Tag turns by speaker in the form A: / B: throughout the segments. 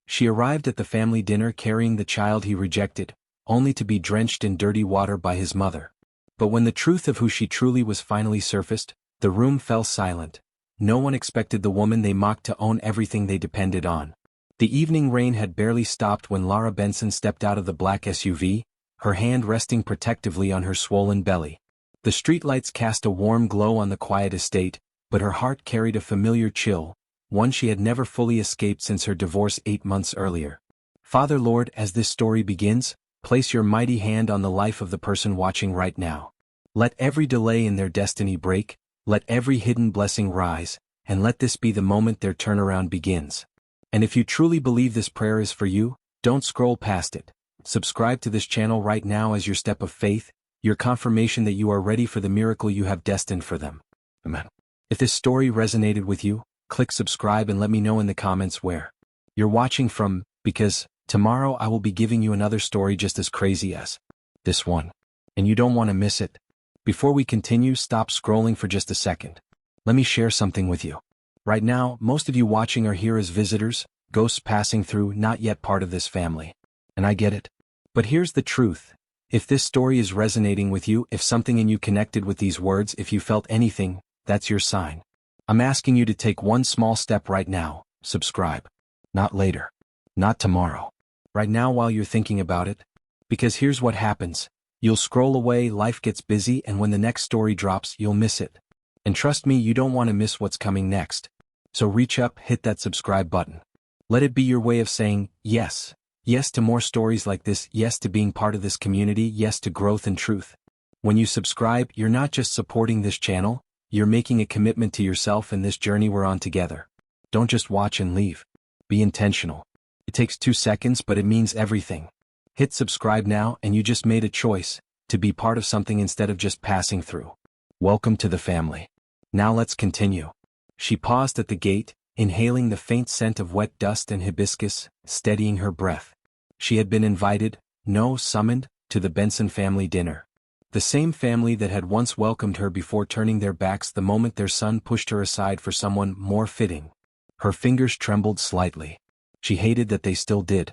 A: She arrived at the family dinner carrying the child he rejected, only to be drenched in dirty water by his mother. But when the truth of who she truly was finally surfaced, the room fell silent. No one expected the woman they mocked to own everything they depended on. The evening rain had barely stopped when Lara Benson stepped out of the black SUV, her hand resting protectively on her swollen belly. The streetlights cast a warm glow on the quiet estate, but her heart carried a familiar chill, one she had never fully escaped since her divorce 8 months earlier. Father Lord, as this story begins, place your mighty hand on the life of the person watching right now. Let every delay in their destiny break, let every hidden blessing rise, and let this be the moment their turnaround begins. And if you truly believe this prayer is for you, don't scroll past it. Subscribe to this channel right now as your step of faith, your confirmation that you are ready for the miracle you have destined for them. Amen. If this story resonated with you, click subscribe and let me know in the comments where you're watching from, because tomorrow I will be giving you another story just as crazy as this one. And you don't want to miss it. Before we continue, stop scrolling for just a second. Let me share something with you. Right now, most of you watching are here as visitors, ghosts passing through, not yet part of this family. And I get it. But here's the truth. If this story is resonating with you, if something in you connected with these words, if you felt anything, that's your sign. I'm asking you to take one small step right now. Subscribe. Not later. Not tomorrow. Right now while you're thinking about it. Because here's what happens. You'll scroll away, life gets busy, and when the next story drops, you'll miss it. And trust me, you don't want to miss what's coming next. So reach up, hit that subscribe button. Let it be your way of saying, yes. Yes to more stories like this, yes to being part of this community, yes to growth and truth. When you subscribe, you're not just supporting this channel, you're making a commitment to yourself and this journey we're on together. Don't just watch and leave. Be intentional. It takes 2 seconds, but it means everything. Hit subscribe now and you just made a choice to be part of something instead of just passing through. Welcome to the family. Now let's continue. She paused at the gate, inhaling the faint scent of wet dust and hibiscus, steadying her breath. She had been invited, no, summoned, to the Benson family dinner. The same family that had once welcomed her before turning their backs the moment their son pushed her aside for someone more fitting. Her fingers trembled slightly. She hated that they still did.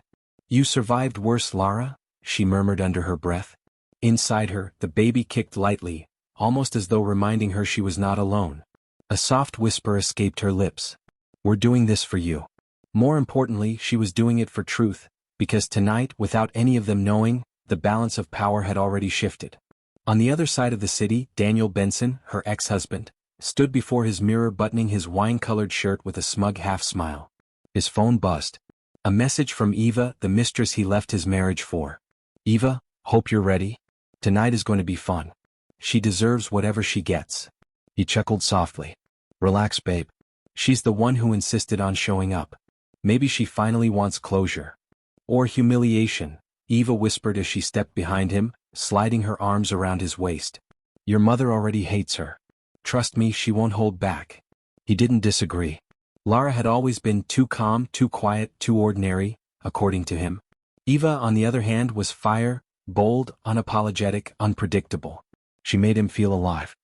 A: You survived worse, Lara, she murmured under her breath. Inside her, the baby kicked lightly, almost as though reminding her she was not alone. A soft whisper escaped her lips. We're doing this for you. More importantly, she was doing it for truth, because tonight, without any of them knowing, the balance of power had already shifted. On the other side of the city, Daniel Benson, her ex-husband, stood before his mirror buttoning his wine-colored shirt with a smug half-smile. His phone buzzed. A message from Eva, the mistress he left his marriage for. Eva, hope you're ready. Tonight is going to be fun. She deserves whatever she gets. He chuckled softly. Relax, babe. She's the one who insisted on showing up. Maybe she finally wants closure. Or humiliation, Eva whispered as she stepped behind him, sliding her arms around his waist. Your mother already hates her. Trust me, she won't hold back. He didn't disagree. Lara had always been too calm, too quiet, too ordinary, according to him. Eva, on the other hand, was fire, bold, unapologetic, unpredictable. She made him feel alive.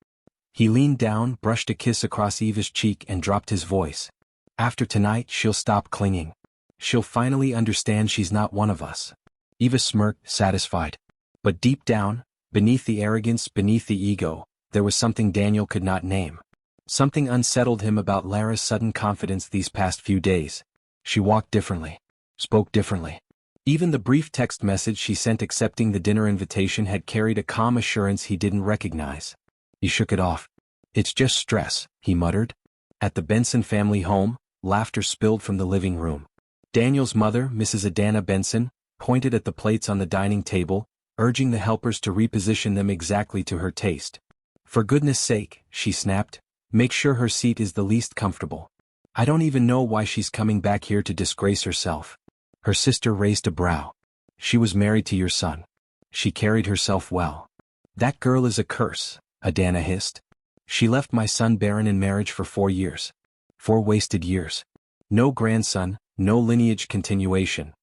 A: He leaned down, brushed a kiss across Eva's cheek and dropped his voice. After tonight, she'll stop clinging. She'll finally understand she's not one of us. Eva smirked, satisfied. But deep down, beneath the arrogance, beneath the ego, there was something Daniel could not name. Something unsettled him about Lara's sudden confidence these past few days. She walked differently. Spoke differently. Even the brief text message she sent accepting the dinner invitation had carried a calm assurance he didn't recognize. He shook it off. It's just stress, he muttered. At the Benson family home, laughter spilled from the living room. Daniel's mother, Mrs. Adana Benson, pointed at the plates on the dining table, urging the helpers to reposition them exactly to her taste. For goodness sake, she snapped, make sure her seat is the least comfortable. I don't even know why she's coming back here to disgrace herself. Her sister raised a brow. She was married to your son. She carried herself well. That girl is a curse, Adana hissed. She left my son barren in marriage for 4 years. 4 wasted years. No grandson, no lineage continuation.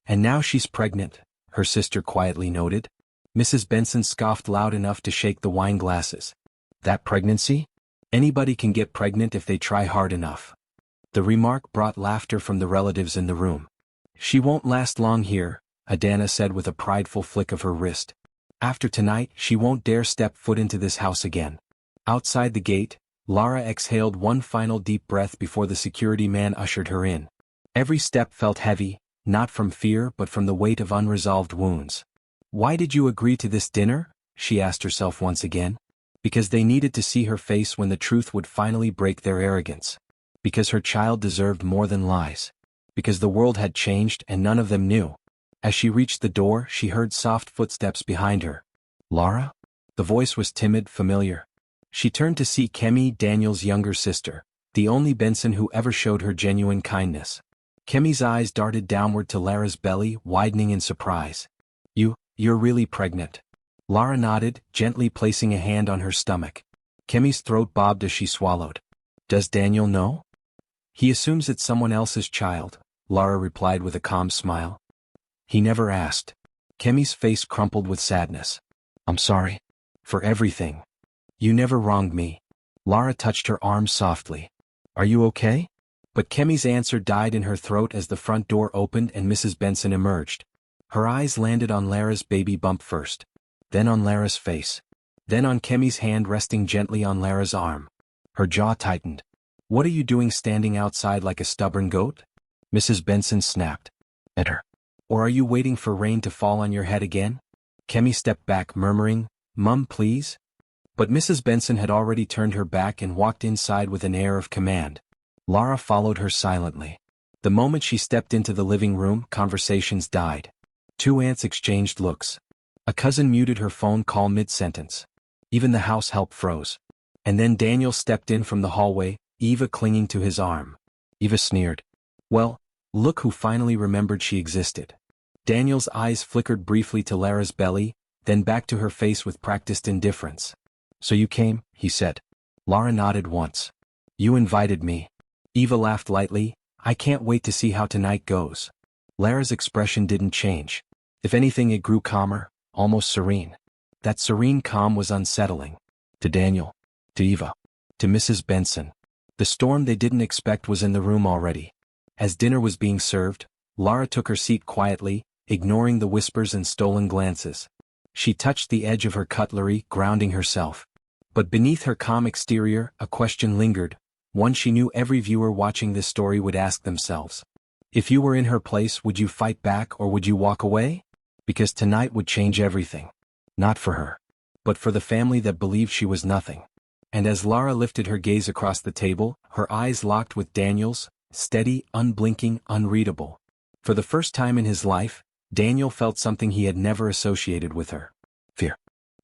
A: And now she's pregnant, her sister quietly noted. Mrs. Benson scoffed loud enough to shake the wine glasses. That pregnancy? Anybody can get pregnant if they try hard enough. The remark brought laughter from the relatives in the room. She won't last long here, Adana said with a prideful flick of her wrist. After tonight, she won't dare step foot into this house again. Outside the gate, Lara exhaled one final deep breath before the security man ushered her in. Every step felt heavy, not from fear but from the weight of unresolved wounds. Why did you agree to this dinner? She asked herself once again. Because they needed to see her face when the truth would finally break their arrogance. Because her child deserved more than lies. Because the world had changed and none of them knew. As she reached the door, she heard soft footsteps behind her. Lara? The voice was timid, familiar. She turned to see Kemi, Daniel's younger sister, the only Benson who ever showed her genuine kindness. Kemi's eyes darted downward to Lara's belly, widening in surprise. You're really pregnant. Lara nodded, gently placing a hand on her stomach. Kemi's throat bobbed as she swallowed. Does Daniel know? He assumes it's someone else's child, Lara replied with a calm smile. He never asked. Kemi's face crumpled with sadness. I'm sorry. For everything. You never wronged me. Lara touched her arm softly. Are you okay? But Kemi's answer died in her throat as the front door opened and Mrs. Benson emerged. Her eyes landed on Lara's baby bump first. Then on Lara's face. Then on Kemi's hand resting gently on Lara's arm. Her jaw tightened. What are you doing standing outside like a stubborn goat? Mrs. Benson snapped at her. Or are you waiting for rain to fall on your head again? Kemi stepped back, murmuring, Mum, please? But Mrs. Benson had already turned her back and walked inside with an air of command. Lara followed her silently. The moment she stepped into the living room, conversations died. Two aunts exchanged looks. A cousin muted her phone call mid-sentence. Even the house help froze. And then Daniel stepped in from the hallway, Eva clinging to his arm. Eva sneered. Well, look who finally remembered she existed. Daniel's eyes flickered briefly to Lara's belly, then back to her face with practiced indifference. So you came, he said. Lara nodded once. You invited me. Eva laughed lightly. I can't wait to see how tonight goes. Lara's expression didn't change. If anything, it grew calmer, almost serene. That serene calm was unsettling. To Daniel. To Eva. To Mrs. Benson. The storm they didn't expect was in the room already. As dinner was being served, Lara took her seat quietly, ignoring the whispers and stolen glances. She touched the edge of her cutlery, grounding herself. But beneath her calm exterior, a question lingered, one she knew every viewer watching this story would ask themselves. If you were in her place, would you fight back or would you walk away? Because tonight would change everything. Not for her. But for the family that believed she was nothing. And as Lara lifted her gaze across the table, her eyes locked with Daniel's, steady, unblinking, unreadable. For the first time in his life, Daniel felt something he had never associated with her. Fear.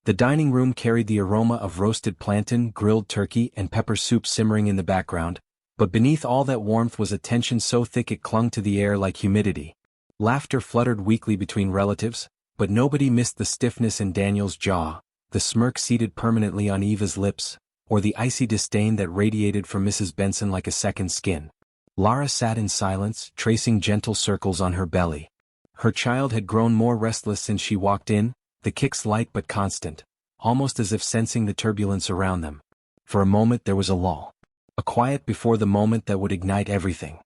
A: The dining room carried the aroma of roasted plantain, grilled turkey, and pepper soup simmering in the background, but beneath all that warmth was a tension so thick it clung to the air like humidity. Laughter fluttered weakly between relatives, but nobody missed the stiffness in Daniel's jaw, the smirk seated permanently on Eva's lips, or the icy disdain that radiated from Mrs. Benson like a second skin. Lara sat in silence, tracing gentle circles on her belly. Her child had grown more restless since she walked in, the kicks light but constant, almost as if sensing the turbulence around them. For a moment there was a lull. A quiet before the moment that would ignite everything.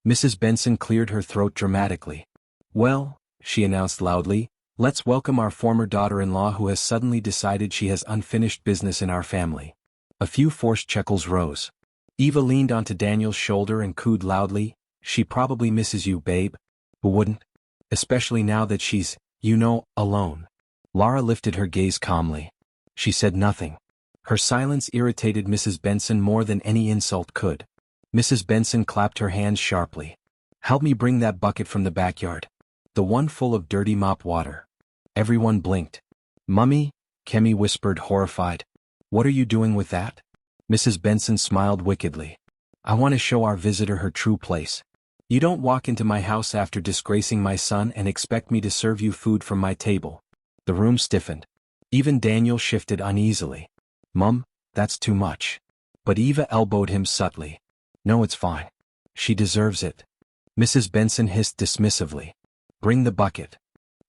A: Mrs. Benson cleared her throat dramatically. Well, she announced loudly, let's welcome our former daughter-in-law who has suddenly decided she has unfinished business in our family. A few forced chuckles rose. Eva leaned onto Daniel's shoulder and cooed loudly, she probably misses you, babe. Who wouldn't? Especially now that she's, alone. Lara lifted her gaze calmly. She said nothing. Her silence irritated Mrs. Benson more than any insult could. Mrs. Benson clapped her hands sharply. Help me bring that bucket from the backyard. The one full of dirty mop water. Everyone blinked. Mummy, Kemi whispered, horrified. What are you doing with that? Mrs. Benson smiled wickedly. I want to show our visitor her true place. You don't walk into my house after disgracing my son and expect me to serve you food from my table. The room stiffened. Even Daniel shifted uneasily. Mum, that's too much. But Eva elbowed him subtly. No, it's fine. She deserves it. Mrs. Benson hissed dismissively. Bring the bucket.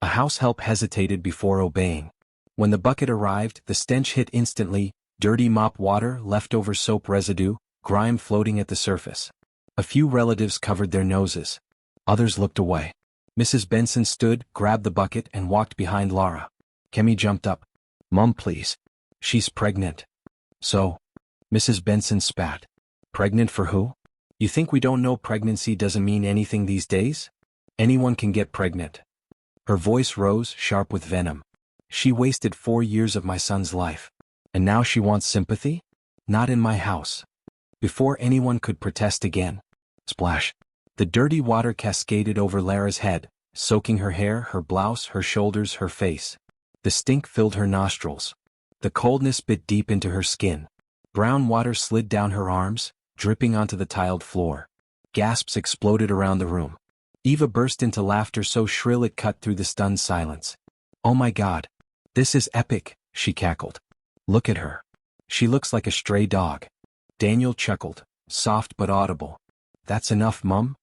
A: A house help hesitated before obeying. When the bucket arrived, the stench hit instantly, dirty mop water, leftover soap residue, grime floating at the surface. A few relatives covered their noses. Others looked away. Mrs. Benson stood, grabbed the bucket and walked behind Lara. Kemi jumped up. Mom, please. She's pregnant. So? Mrs. Benson spat. Pregnant for who? You think we don't know pregnancy doesn't mean anything these days? Anyone can get pregnant. Her voice rose, sharp with venom. She wasted 4 years of my son's life. And now she wants sympathy? Not in my house. Before anyone could protest again. Splash. The dirty water cascaded over Lara's head, soaking her hair, her blouse, her shoulders, her face. The stink filled her nostrils. The coldness bit deep into her skin. Brown water slid down her arms, dripping onto the tiled floor. Gasps exploded around the room. Eva burst into laughter so shrill it cut through the stunned silence. Oh my God. This is epic, she cackled. Look at her. She looks like a stray dog. Daniel chuckled, soft but audible. That's enough, Mum?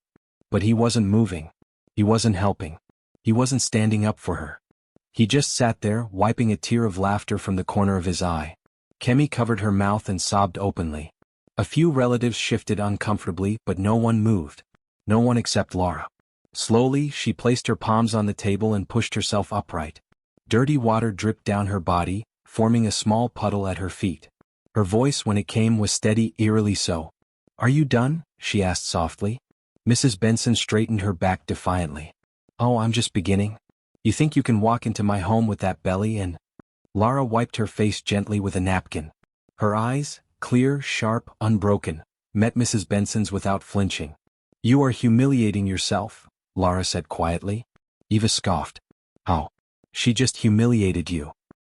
A: But he wasn't moving. He wasn't helping. He wasn't standing up for her. He just sat there, wiping a tear of laughter from the corner of his eye. Kemi covered her mouth and sobbed openly. A few relatives shifted uncomfortably, but no one moved. No one except Lara. Slowly, she placed her palms on the table and pushed herself upright. Dirty water dripped down her body, forming a small puddle at her feet. Her voice when it came was steady, eerily so. Are you done? She asked softly. Mrs. Benson straightened her back defiantly. Oh, I'm just beginning. You think you can walk into my home with that belly and… Lara wiped her face gently with a napkin. Her eyes, clear, sharp, unbroken, met Mrs. Benson's without flinching. You are humiliating yourself, Lara said quietly. Eva scoffed. How? She just humiliated you.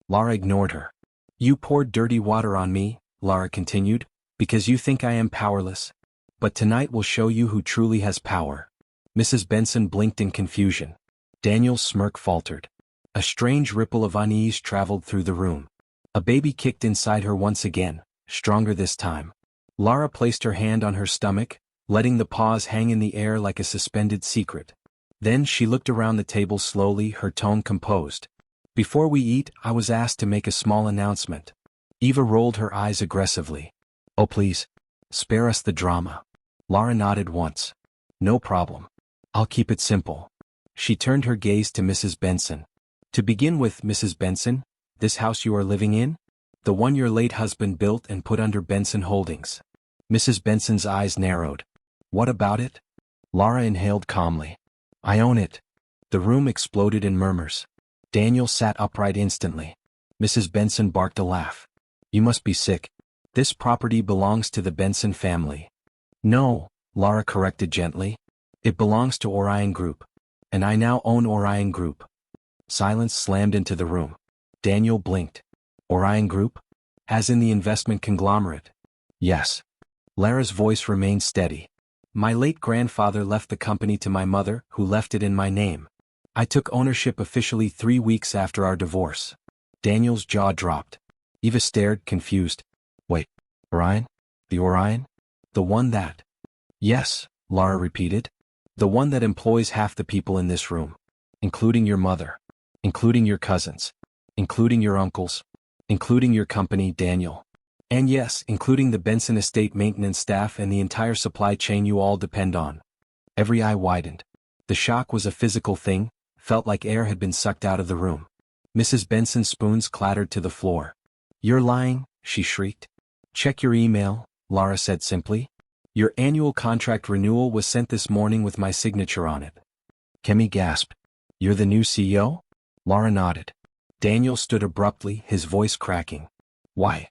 A: Lara ignored her. You poured dirty water on me, Lara continued, because you think I am powerless. But tonight will show you who truly has power. Mrs. Benson blinked in confusion. Daniel's smirk faltered. A strange ripple of unease traveled through the room. A baby kicked inside her once again, stronger this time. Lara placed her hand on her stomach, letting the paws hang in the air like a suspended secret. Then she looked around the table slowly, her tone composed. Before we eat, I was asked to make a small announcement. Eva rolled her eyes aggressively. Oh please. Spare us the drama. Lara nodded once. No problem. I'll keep it simple. She turned her gaze to Mrs. Benson. To begin with, Mrs. Benson, this house you are living in? The one your late husband built and put under Benson Holdings. Mrs. Benson's eyes narrowed. What about it? Lara inhaled calmly. I own it. The room exploded in murmurs. Daniel sat upright instantly. Mrs. Benson barked a laugh. You must be sick. This property belongs to the Benson family. No, Lara corrected gently. It belongs to Orion Group. And I now own Orion Group. Silence slammed into the room. Daniel blinked. Orion Group? As in the investment conglomerate? Yes. Lara's voice remained steady. My late grandfather left the company to my mother, who left it in my name. I took ownership officially 3 weeks after our divorce. Daniel's jaw dropped. Eva stared, confused. Wait, Orion? The Orion? The one that… Yes, Lara repeated. The one that employs half the people in this room. Including your mother. Including your cousins. Including your uncles. Including your company, Daniel. And yes, including the Benson estate maintenance staff and the entire supply chain you all depend on. Every eye widened. The shock was a physical thing, felt like air had been sucked out of the room. Mrs. Benson's spoons clattered to the floor. You're lying, she shrieked. Check your email, Lara said simply. Your annual contract renewal was sent this morning with my signature on it. Kemi gasped. You're the new CEO? Lara nodded. Daniel stood abruptly, his voice cracking. Why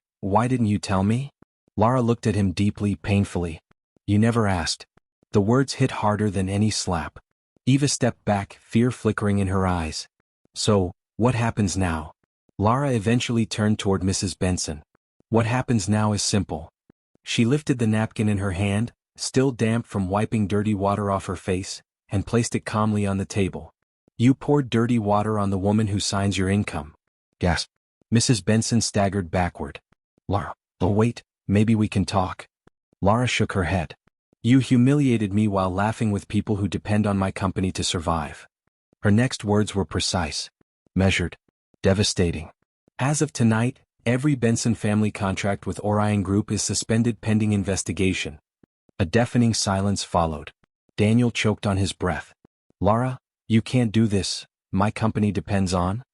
A: didn't you tell me? Lara looked at him deeply, painfully. You never asked. The words hit harder than any slap. Eva stepped back, fear flickering in her eyes. So, what happens now? Lara eventually turned toward Mrs. Benson. What happens now is simple. She lifted the napkin in her hand, still damp from wiping dirty water off her face, and placed it calmly on the table. You poured dirty water on the woman who signs your income. Gasp. Mrs. Benson staggered backward. Lara, oh wait, maybe we can talk. Lara shook her head. You humiliated me while laughing with people who depend on my company to survive. Her next words were precise. Measured. Devastating. As of tonight, every Benson family contract with Orion Group is suspended pending investigation. A deafening silence followed. Daniel choked on his breath. Lara, You can't do this, my company depends on.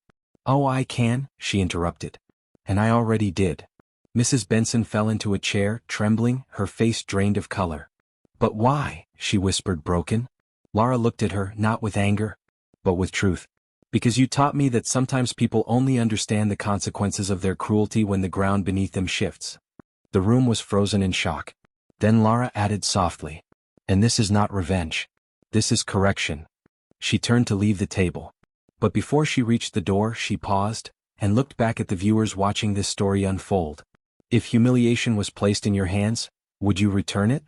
A: Oh, I can, she interrupted. And I already did. Mrs. Benson fell into a chair, trembling, her face drained of color. But why? She whispered, broken. Lara looked at her, not with anger, but with truth. Because you taught me that sometimes people only understand the consequences of their cruelty when the ground beneath them shifts. The room was frozen in shock. Then Lara added softly, and this is not revenge. This is correction. She turned to leave the table. But before she reached the door, she paused, and looked back at the viewers watching this story unfold. If humiliation was placed in your hands, would you return it?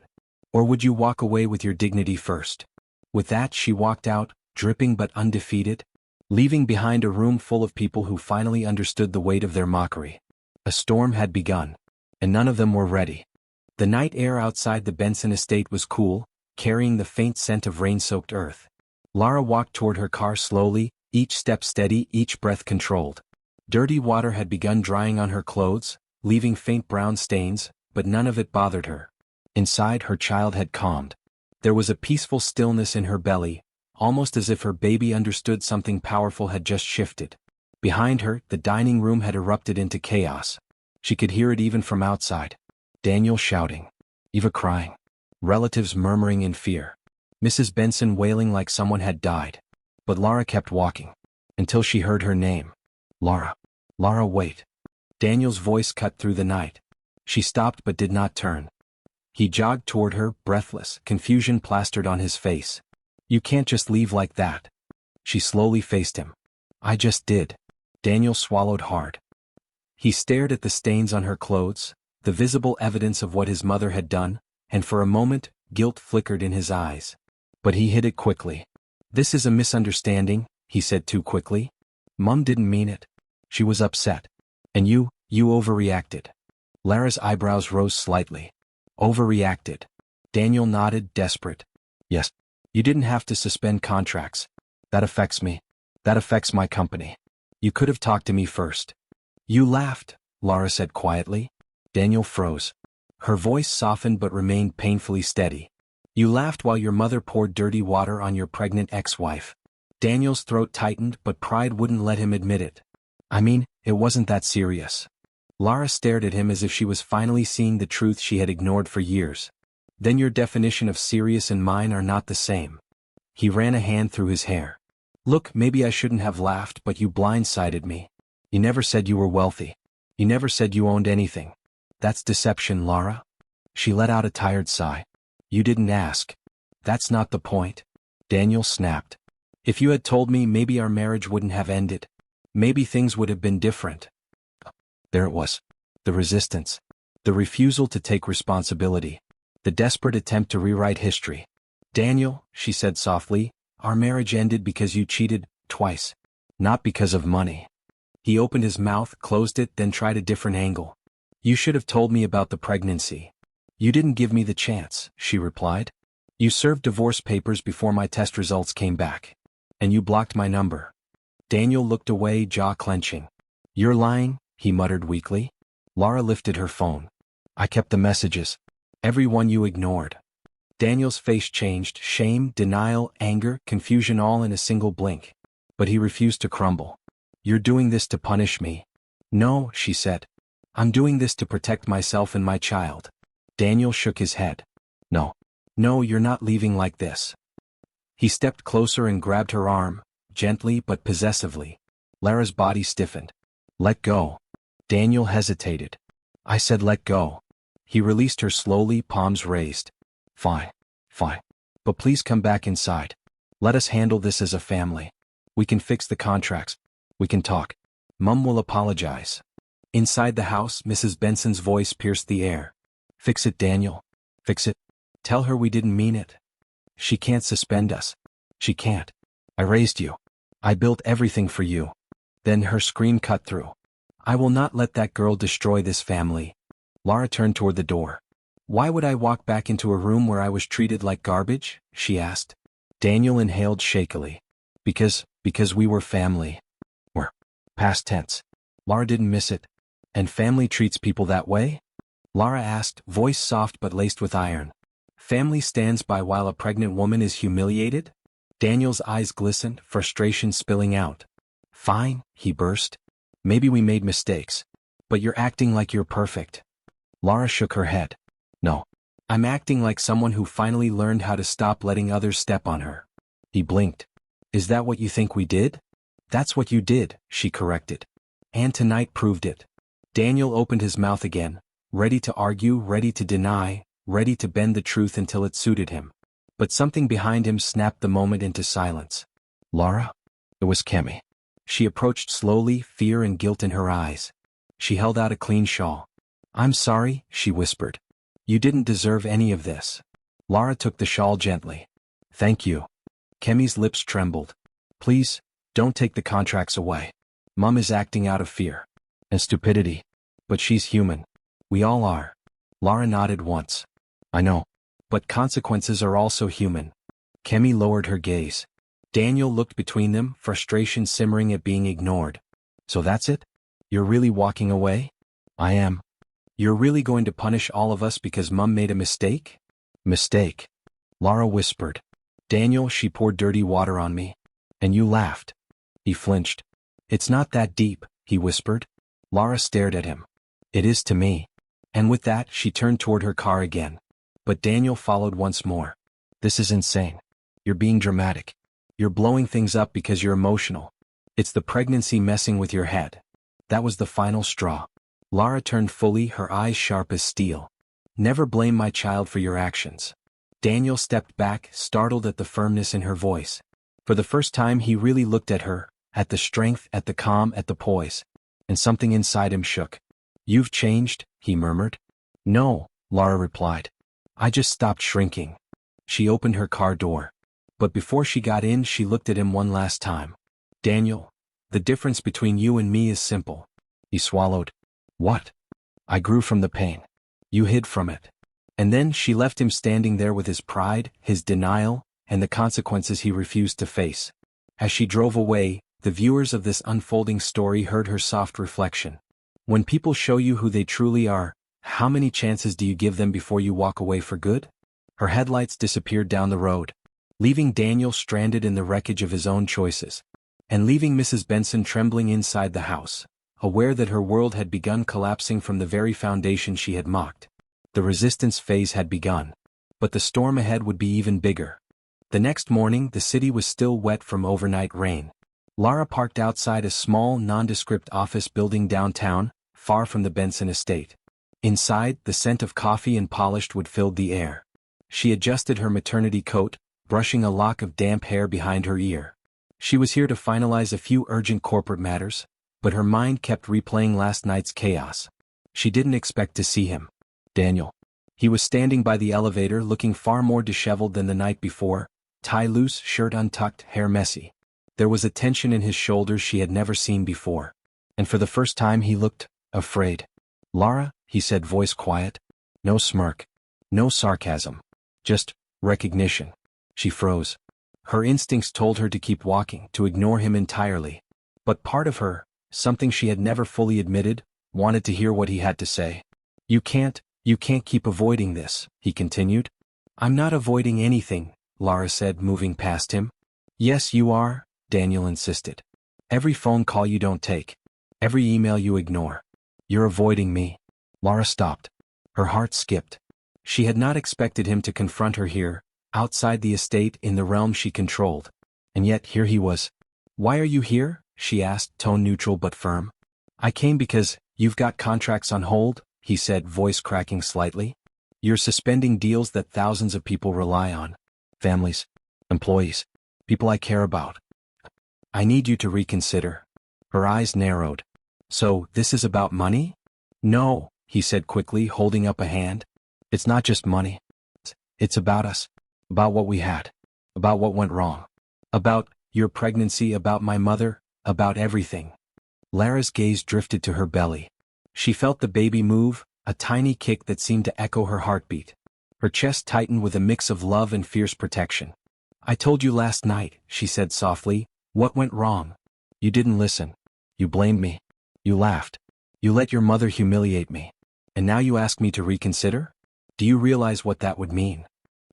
A: Or would you walk away with your dignity first? With that, she walked out, dripping but undefeated, leaving behind a room full of people who finally understood the weight of their mockery. A storm had begun, and none of them were ready. The night air outside the Benson estate was cool, carrying the faint scent of rain-soaked earth. Lara walked toward her car slowly, each step steady, each breath controlled. Dirty water had begun drying on her clothes, leaving faint brown stains, but none of it bothered her. Inside, her child had calmed. There was a peaceful stillness in her belly, almost as if her baby understood something powerful had just shifted. Behind her, the dining room had erupted into chaos. She could hear it even from outside. Daniel shouting. Eva crying. Relatives murmuring in fear. Mrs. Benson wailing like someone had died. But Lara kept walking. Until she heard her name. Lara. Lara, wait. Daniel's voice cut through the night. She stopped but did not turn. He jogged toward her, breathless, confusion plastered on his face. You can't just leave like that. She slowly faced him. I just did. Daniel swallowed hard. He stared at the stains on her clothes, the visible evidence of what his mother had done, and for a moment, guilt flickered in his eyes. But he hid it quickly. This is a misunderstanding, he said too quickly. Mom didn't mean it. She was upset. And you overreacted. Lara's eyebrows rose slightly. Overreacted. Daniel nodded, desperate. Yes. You didn't have to suspend contracts. That affects me. That affects my company. You could have talked to me first. You laughed, Lara said quietly. Daniel froze. Her voice softened but remained painfully steady. You laughed while your mother poured dirty water on your pregnant ex-wife. Daniel's throat tightened, but pride wouldn't let him admit it. I mean, it wasn't that serious. Lara stared at him as if she was finally seeing the truth she had ignored for years. Then your definition of serious and mine are not the same. He ran a hand through his hair. Look, maybe I shouldn't have laughed, but you blindsided me. You never said you were wealthy. You never said you owned anything. That's deception, Lara. She let out a tired sigh. You didn't ask. That's not the point. Daniel snapped. If you had told me, maybe our marriage wouldn't have ended. Maybe things would have been different. There it was. The resistance. The refusal to take responsibility. The desperate attempt to rewrite history. Daniel, she said softly, our marriage ended because you cheated, twice. Not because of money. He opened his mouth, closed it, then tried a different angle. You should have told me about the pregnancy. You didn't give me the chance, she replied. You served divorce papers before my test results came back. And you blocked my number. Daniel looked away, jaw clenching. You're lying, he muttered weakly. Lara lifted her phone. I kept the messages. Every one you ignored. Daniel's face changed, shame, denial, anger, confusion all in a single blink. But he refused to crumble. You're doing this to punish me. No, she said. I'm doing this to protect myself and my child. Daniel shook his head. No. No, you're not leaving like this. He stepped closer and grabbed her arm, gently but possessively. Lara's body stiffened. Let go. Daniel hesitated. I said let go. He released her slowly, palms raised. Fine. Fine. But please come back inside. Let us handle this as a family. We can fix the contracts. We can talk. Mum will apologize. Inside the house, Mrs. Benson's voice pierced the air. Fix it, Daniel. Fix it. Tell her we didn't mean it. She can't suspend us. She can't. I raised you. I built everything for you. Then her scream cut through. I will not let that girl destroy this family. Lara turned toward the door. Why would I walk back into a room where I was treated like garbage? She asked. Daniel inhaled shakily. Because we were family. We're. Past tense. Lara didn't miss it. And family treats people that way? Lara asked, voice soft but laced with iron. Family stands by while a pregnant woman is humiliated? Daniel's eyes glistened, frustration spilling out. Fine, he burst. Maybe we made mistakes. But you're acting like you're perfect. Lara shook her head. No. I'm acting like someone who finally learned how to stop letting others step on her. He blinked. Is that what you think we did? That's what you did, she corrected. And tonight proved it. Daniel opened his mouth again, ready to argue, ready to deny, ready to bend the truth until it suited him. But something behind him snapped the moment into silence. Lara? It was Kemi. She approached slowly, fear and guilt in her eyes. She held out a clean shawl. I'm sorry, she whispered. You didn't deserve any of this. Lara took the shawl gently. Thank you. Kemi's lips trembled. Please, don't take the contracts away. Mom is acting out of fear. And stupidity. But she's human. We all are. Lara nodded once. I know. But consequences are also human. Kemi lowered her gaze. Daniel looked between them, frustration simmering at being ignored. So that's it? You're really walking away? I am. You're really going to punish all of us because Mum made a mistake? Mistake. Lara whispered. Daniel, she poured dirty water on me. And you laughed. He flinched. It's not that deep, he whispered. Lara stared at him. It is to me. And with that, she turned toward her car again. But Daniel followed once more. This is insane. You're being dramatic. You're blowing things up because you're emotional. It's the pregnancy messing with your head. That was the final straw. Lara turned fully, her eyes sharp as steel. Never blame my child for your actions. Daniel stepped back, startled at the firmness in her voice. For the first time he really looked at her, at the strength, at the calm, at the poise. And something inside him shook. You've changed, he murmured. No, Lara replied. I just stopped shrinking. She opened her car door. But before she got in, she looked at him one last time. Daniel, the difference between you and me is simple. He swallowed. What? I grew from the pain. You hid from it. And then she left him standing there with his pride, his denial, and the consequences he refused to face. As she drove away, the viewers of this unfolding story heard her soft reflection. When people show you who they truly are, how many chances do you give them before you walk away for good? Her headlights disappeared down the road, leaving Daniel stranded in the wreckage of his own choices, and leaving Mrs. Benson trembling inside the house, aware that her world had begun collapsing from the very foundation she had mocked. The resistance phase had begun, but the storm ahead would be even bigger. The next morning, the city was still wet from overnight rain. Lara parked outside a small, nondescript office building downtown, far from the Benson estate. Inside, the scent of coffee and polished wood filled the air. She adjusted her maternity coat, brushing a lock of damp hair behind her ear. She was here to finalize a few urgent corporate matters, but her mind kept replaying last night's chaos. She didn't expect to see him. Daniel. He was standing by the elevator looking far more disheveled than the night before, tie loose, shirt untucked, hair messy. There was a tension in his shoulders she had never seen before. And for the first time he looked afraid. Lara, he said, voice quiet. No smirk. No sarcasm. Just recognition. She froze. Her instincts told her to keep walking, to ignore him entirely. But part of her, something she had never fully admitted, wanted to hear what he had to say. You can't keep avoiding this, he continued. I'm not avoiding anything, Lara said, moving past him. Yes, you are, Daniel insisted. Every phone call you don't take. Every email you ignore. You're avoiding me. Lara stopped. Her heart skipped. She had not expected him to confront her here, outside the estate in the realm she controlled. And yet here he was. Why are you here? She asked, tone neutral but firm. I came because you've got contracts on hold, he said, voice cracking slightly. You're suspending deals that thousands of people rely on. Families. Employees. People I care about. I need you to reconsider. Her eyes narrowed. So, this is about money? No, he said quickly, holding up a hand. It's not just money. It's about us. About what we had. About what went wrong. About your pregnancy, about my mother, about everything. Lara's gaze drifted to her belly. She felt the baby move, a tiny kick that seemed to echo her heartbeat. Her chest tightened with a mix of love and fierce protection. I told you last night, she said softly, what went wrong? You didn't listen. You blamed me. You laughed. You let your mother humiliate me. And now you ask me to reconsider? Do you realize what that would mean?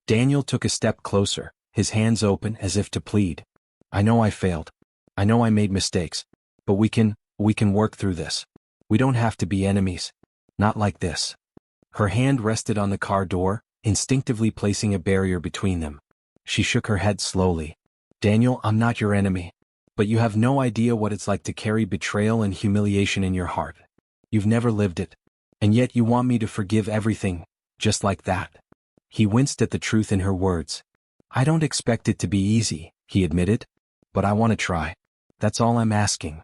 A: Daniel took a step closer, his hands open as if to plead. I know I failed. I know I made mistakes. But we can work through this. We don't have to be enemies. Not like this. Her hand rested on the car door, instinctively placing a barrier between them. She shook her head slowly. Daniel, I'm not your enemy. But you have no idea what it's like to carry betrayal and humiliation in your heart. You've never lived it. And yet you want me to forgive everything, just like that. He winced at the truth in her words. I don't expect it to be easy, he admitted. But I want to try. That's all I'm asking.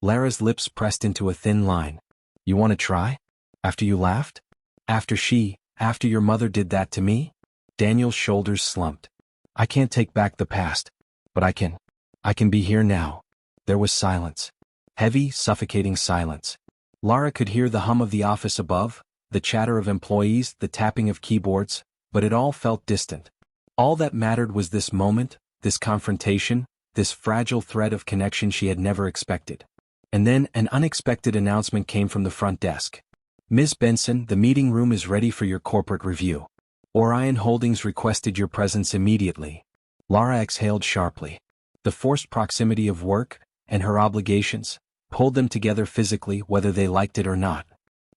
A: Lara's lips pressed into a thin line. You want to try? After you laughed? After your mother did that to me? Daniel's shoulders slumped. I can't take back the past. But I can be here now. There was silence. Heavy, suffocating silence. Lara could hear the hum of the office above, the chatter of employees, the tapping of keyboards, but it all felt distant. All that mattered was this moment, this confrontation, this fragile thread of connection she had never expected. And then an unexpected announcement came from the front desk. Ms. Benson, the meeting room is ready for your corporate review. Orion Holdings requested your presence immediately. Lara exhaled sharply. The forced proximity of work, and her obligations, pulled them together physically whether they liked it or not.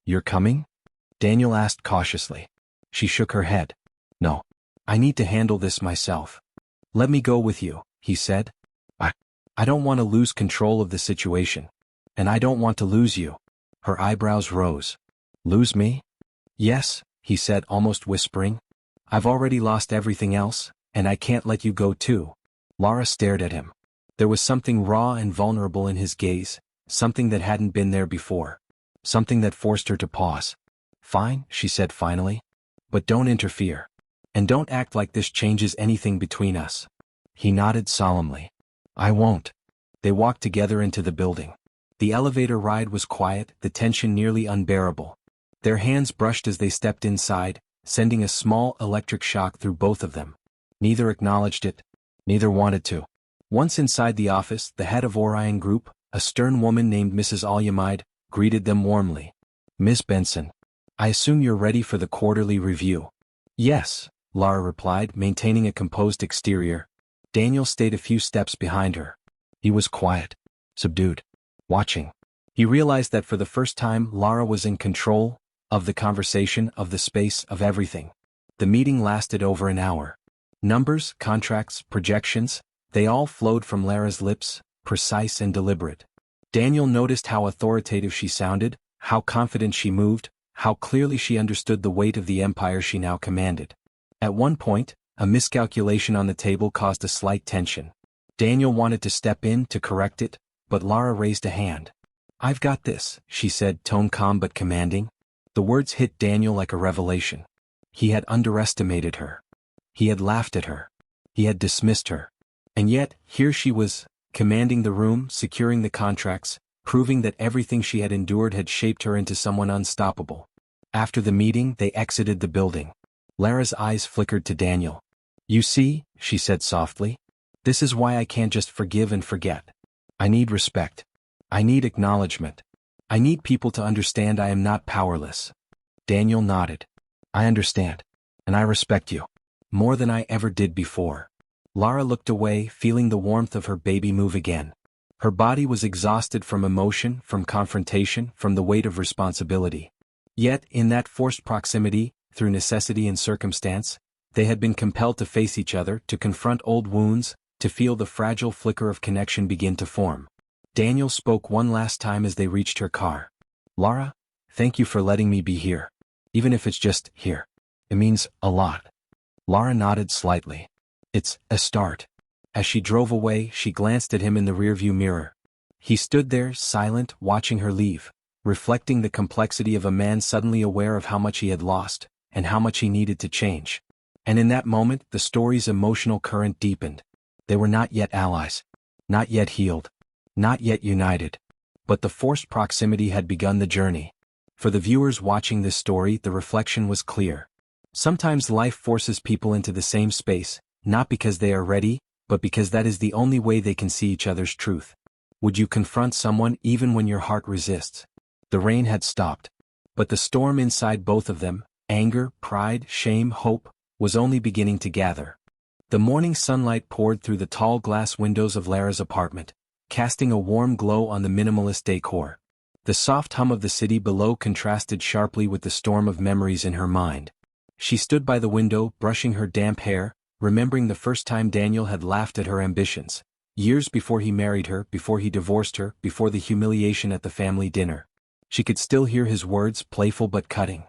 A: You're coming? Daniel asked cautiously. She shook her head. No. I need to handle this myself. Let me go with you, he said. I don't want to lose control of the situation. And I don't want to lose you. Her eyebrows rose. Lose me? Yes, he said, almost whispering. I've already lost everything else, and I can't let you go too. Lara stared at him. There was something raw and vulnerable in his gaze, something that hadn't been there before. Something that forced her to pause. Fine, she said finally. But don't interfere. And don't act like this changes anything between us. He nodded solemnly. I won't. They walked together into the building. The elevator ride was quiet, the tension nearly unbearable. Their hands brushed as they stepped inside, sending a small electric shock through both of them. Neither acknowledged it. Neither wanted to. Once inside the office, the head of Orion Group, a stern woman named Mrs. Alyamide, greeted them warmly. Miss Benson, I assume you're ready for the quarterly review. Yes, Lara replied, maintaining a composed exterior. Daniel stayed a few steps behind her. He was quiet, subdued, watching. He realized that for the first time Lara was in control, of the conversation, of the space, of everything. The meeting lasted over an hour. Numbers, contracts, projections, they all flowed from Lara's lips, precise and deliberate. Daniel noticed how authoritative she sounded, how confident she moved, how clearly she understood the weight of the empire she now commanded. At one point, a miscalculation on the table caused a slight tension. Daniel wanted to step in to correct it, but Lara raised a hand. I've got this, she said, tone calm but commanding. The words hit Daniel like a revelation. He had underestimated her. He had laughed at her. He had dismissed her. And yet, here she was, commanding the room, securing the contracts, proving that everything she had endured had shaped her into someone unstoppable. After the meeting, they exited the building. Lara's eyes flickered to Daniel. You see, she said softly, this is why I can't just forgive and forget. I need respect. I need acknowledgement. I need people to understand I am not powerless. Daniel nodded. I understand. And I respect you. More than I ever did before. Lara looked away, feeling the warmth of her baby move again. Her body was exhausted from emotion, from confrontation, from the weight of responsibility. Yet, in that forced proximity, through necessity and circumstance, they had been compelled to face each other, to confront old wounds, to feel the fragile flicker of connection begin to form. Daniel spoke one last time as they reached her car. Lara, thank you for letting me be here. Even if it's just here. It means a lot. Lara nodded slightly. It's a start. As she drove away, she glanced at him in the rearview mirror. He stood there, silent, watching her leave, reflecting the complexity of a man suddenly aware of how much he had lost, and how much he needed to change. And in that moment, the story's emotional current deepened. They were not yet allies. Not yet healed. Not yet united. But the forced proximity had begun the journey. For the viewers watching this story, the reflection was clear. Sometimes life forces people into the same space, not because they are ready, but because that is the only way they can see each other's truth. Would you confront someone even when your heart resists? The rain had stopped. But the storm inside both of them, anger, pride, shame, hope, was only beginning to gather. The morning sunlight poured through the tall glass windows of Lara's apartment, casting a warm glow on the minimalist decor. The soft hum of the city below contrasted sharply with the storm of memories in her mind. She stood by the window, brushing her damp hair, remembering the first time Daniel had laughed at her ambitions. Years before he married her, before he divorced her, before the humiliation at the family dinner. She could still hear his words, playful but cutting.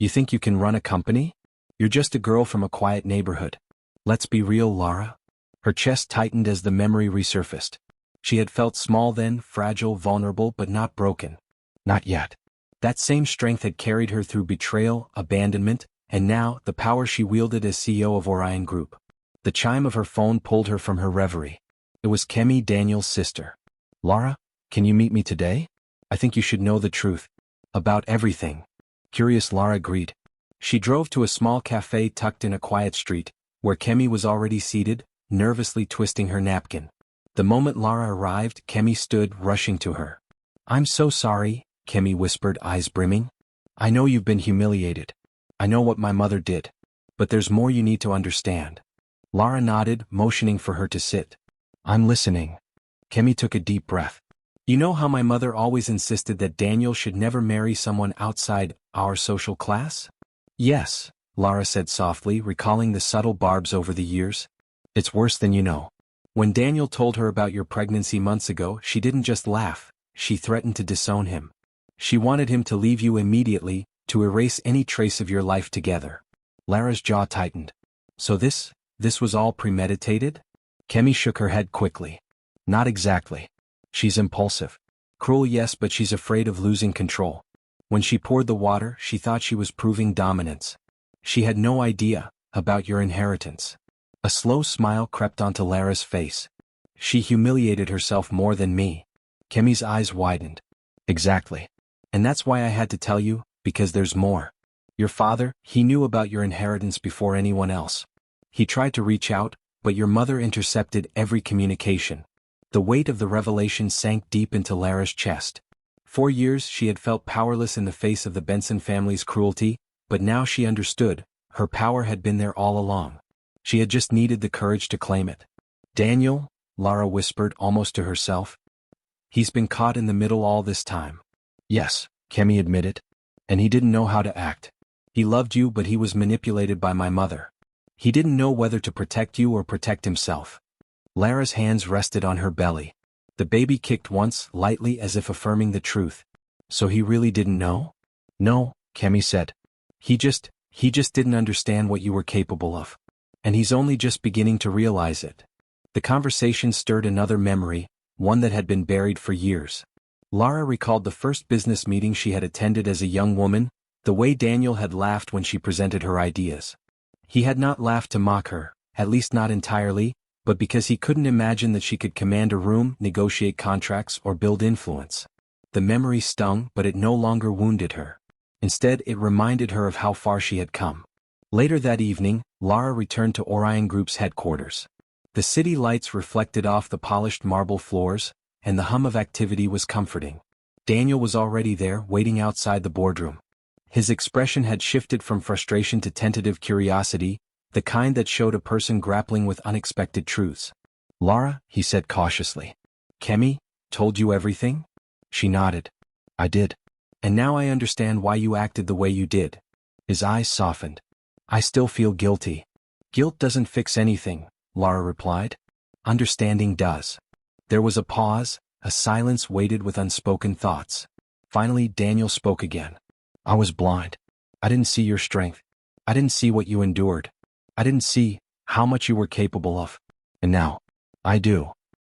A: "You think you can run a company? You're just a girl from a quiet neighborhood. Let's be real, Lara." Her chest tightened as the memory resurfaced. She had felt small then, fragile, vulnerable, but not broken. Not yet. That same strength had carried her through betrayal, abandonment, and now, the power she wielded as CEO of Orion Group. The chime of her phone pulled her from her reverie. It was Kemi, Daniel's sister. "Lara, can you meet me today? I think you should know the truth. About everything." Curious Lara agreed. She drove to a small cafe tucked in a quiet street, where Kemi was already seated, nervously twisting her napkin. The moment Lara arrived, Kemi stood, rushing to her. "I'm so sorry," Kemi whispered, eyes brimming. "I know you've been humiliated. I know what my mother did. But there's more you need to understand." Lara nodded, motioning for her to sit. "I'm listening." Kemi took a deep breath. "You know how my mother always insisted that Daniel should never marry someone outside our social class?" "Yes," Lara said softly, recalling the subtle barbs over the years. "It's worse than you know. When Daniel told her about your pregnancy months ago, she didn't just laugh, she threatened to disown him. She wanted him to leave you immediately, to erase any trace of your life together." Lara's jaw tightened. "So this was all premeditated?" Kemi shook her head quickly. "Not exactly. She's impulsive. Cruel, yes, but she's afraid of losing control. When she poured the water, she thought she was proving dominance. She had no idea about your inheritance." A slow smile crept onto Lara's face. "She humiliated herself more than me." Kemi's eyes widened. "Exactly. And that's why I had to tell you, because there's more. Your father, he knew about your inheritance before anyone else. He tried to reach out, but your mother intercepted every communication." The weight of the revelation sank deep into Lara's chest. For years she had felt powerless in the face of the Benson family's cruelty, but now she understood, her power had been there all along. She had just needed the courage to claim it. "Daniel," Lara whispered almost to herself. "He's been caught in the middle all this time." "Yes," Kemi admitted. "And he didn't know how to act. He loved you, but he was manipulated by my mother. He didn't know whether to protect you or protect himself." Lara's hands rested on her belly. The baby kicked once, lightly as if affirming the truth. "So he really didn't know?" "No," Kemi said. He just didn't understand what you were capable of. And he's only just beginning to realize it." The conversation stirred another memory, one that had been buried for years. Lara recalled the first business meeting she had attended as a young woman, the way Daniel had laughed when she presented her ideas. He had not laughed to mock her, at least not entirely, but because he couldn't imagine that she could command a room, negotiate contracts, or build influence. The memory stung, but it no longer wounded her. Instead, it reminded her of how far she had come. Later that evening, Lara returned to Orion Group's headquarters. The city lights reflected off the polished marble floors, and the hum of activity was comforting. Daniel was already there, waiting outside the boardroom. His expression had shifted from frustration to tentative curiosity, the kind that showed a person grappling with unexpected truths. "Lara," he said cautiously. "Kemi told you everything?" She nodded. "I did. And now I understand why you acted the way you did." His eyes softened. "I still feel guilty." "Guilt doesn't fix anything," Lara replied. "Understanding does." There was a pause, a silence weighted with unspoken thoughts. Finally, Daniel spoke again. "I was blind. I didn't see your strength. I didn't see what you endured. I didn't see how much you were capable of. And now, I do."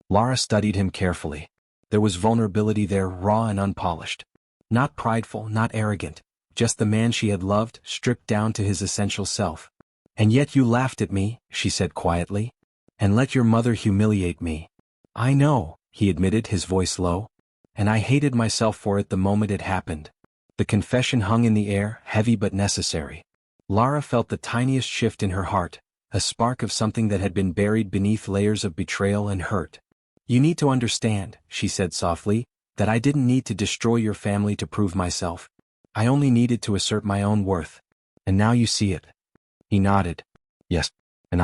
A: Lara studied him carefully. There was vulnerability there, raw and unpolished. Not prideful, not arrogant, just the man she had loved, stripped down to his essential self. "And yet you laughed at me," she said quietly, "and let your mother humiliate me." "I know," he admitted, his voice low. "And I hated myself for it the moment it happened." The confession hung in the air, heavy but necessary. Lara felt the tiniest shift in her heart, a spark of something that had been buried beneath layers of betrayal and hurt. "You need to understand," she said softly, "that I didn't need to destroy your family to prove myself. I only needed to assert my own worth. And now you see it." He nodded. "Yes, and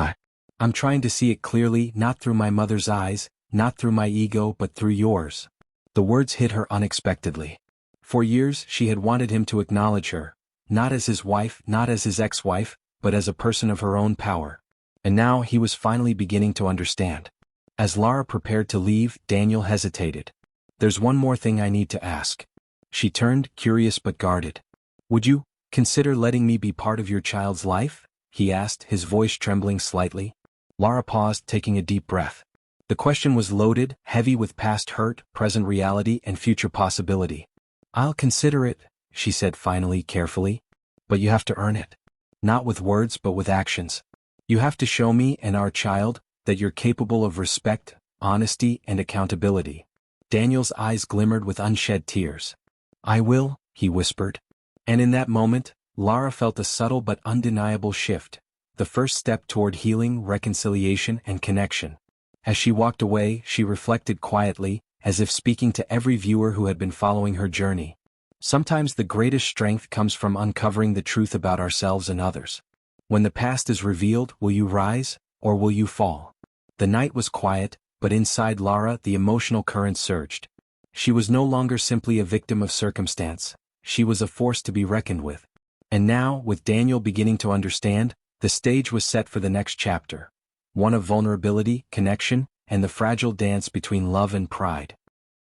A: I'm trying to see it clearly, not through my mother's eyes, not through my ego but through yours." The words hit her unexpectedly. For years she had wanted him to acknowledge her, not as his wife, not as his ex-wife, but as a person of her own power. And now he was finally beginning to understand. As Lara prepared to leave, Daniel hesitated. "There's one more thing I need to ask." She turned, curious but guarded. "Would you consider letting me be part of your child's life?" he asked, his voice trembling slightly. Lara paused, taking a deep breath. The question was loaded, heavy with past hurt, present reality, and future possibility. "I'll consider it," she said finally, carefully. "But you have to earn it. Not with words but with actions. You have to show me and our child that you're capable of respect, honesty, and accountability." Daniel's eyes glimmered with unshed tears. "I will," he whispered. And in that moment, Lara felt a subtle but undeniable shift, the first step toward healing, reconciliation, and connection. As she walked away, she reflected quietly, as if speaking to every viewer who had been following her journey. Sometimes the greatest strength comes from uncovering the truth about ourselves and others. When the past is revealed, will you rise, or will you fall? The night was quiet, but inside Lara the emotional current surged. She was no longer simply a victim of circumstance. She was a force to be reckoned with. And now, with Daniel beginning to understand, the stage was set for the next chapter. One of vulnerability, connection, and the fragile dance between love and pride.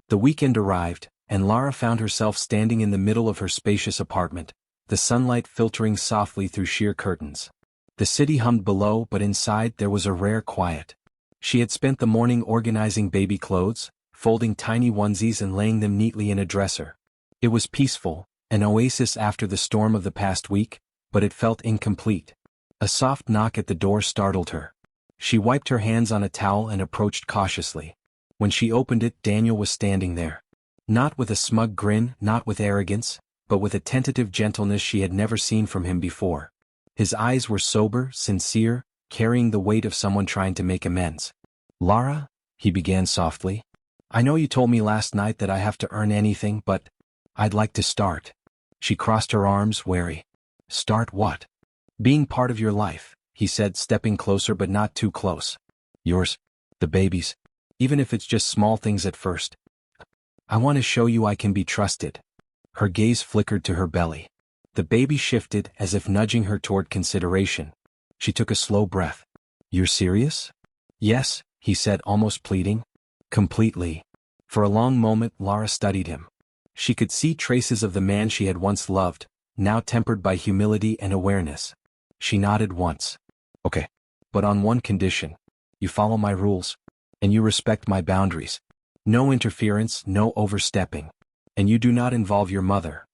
A: The weekend arrived, and Lara found herself standing in the middle of her spacious apartment, the sunlight filtering softly through sheer curtains. The city hummed below, but inside there was a rare quiet. She had spent the morning organizing baby clothes, folding tiny onesies and laying them neatly in a dresser. It was peaceful, an oasis after the storm of the past week, but it felt incomplete. A soft knock at the door startled her. She wiped her hands on a towel and approached cautiously. When she opened it, Daniel was standing there. Not with a smug grin, not with arrogance, but with a tentative gentleness she had never seen from him before. His eyes were sober, sincere, carrying the weight of someone trying to make amends. "Lara," he began softly, "I know you told me last night that I have to earn anything, but I'd like to start." She crossed her arms, wary. "Start what?" "Being part of your life," he said, stepping closer but not too close. "Yours, the baby's, even if it's just small things at first. I want to show you I can be trusted." Her gaze flickered to her belly. The baby shifted, as if nudging her toward consideration. She took a slow breath. "You're serious?" "Yes," he said, almost pleading. "Completely." For a long moment Lara studied him. She could see traces of the man she had once loved, now tempered by humility and awareness. She nodded once. "Okay. But on one condition. You follow my rules. And you respect my boundaries. No interference, no overstepping. And you do not involve your mother."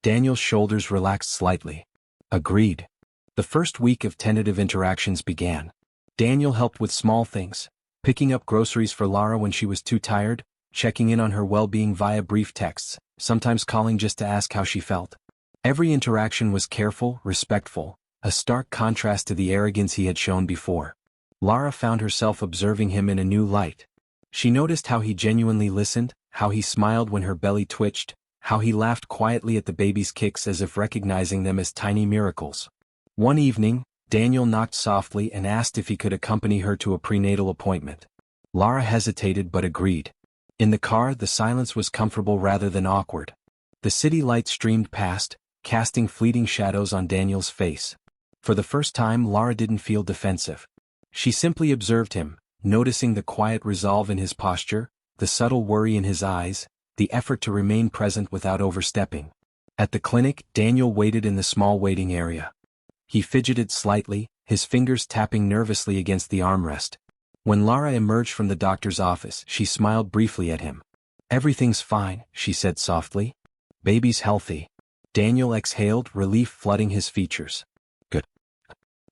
A: Daniel's shoulders relaxed slightly. "Agreed." The first week of tentative interactions began. Daniel helped with small things, picking up groceries for Lara when she was too tired, checking in on her well-being via brief texts, sometimes calling just to ask how she felt. Every interaction was careful, respectful, a stark contrast to the arrogance he had shown before. Lara found herself observing him in a new light. She noticed how he genuinely listened, how he smiled when her belly twitched, how he laughed quietly at the baby's kicks as if recognizing them as tiny miracles. One evening, Daniel knocked softly and asked if he could accompany her to a prenatal appointment. Lara hesitated but agreed. In the car, the silence was comfortable rather than awkward. The city lights streamed past, casting fleeting shadows on Daniel's face. For the first time, Lara didn't feel defensive. She simply observed him, noticing the quiet resolve in his posture, the subtle worry in his eyes, the effort to remain present without overstepping. At the clinic, Daniel waited in the small waiting area. He fidgeted slightly, his fingers tapping nervously against the armrest. When Lara emerged from the doctor's office, she smiled briefly at him. "Everything's fine," she said softly. "Baby's healthy." Daniel exhaled, relief flooding his features. "Good.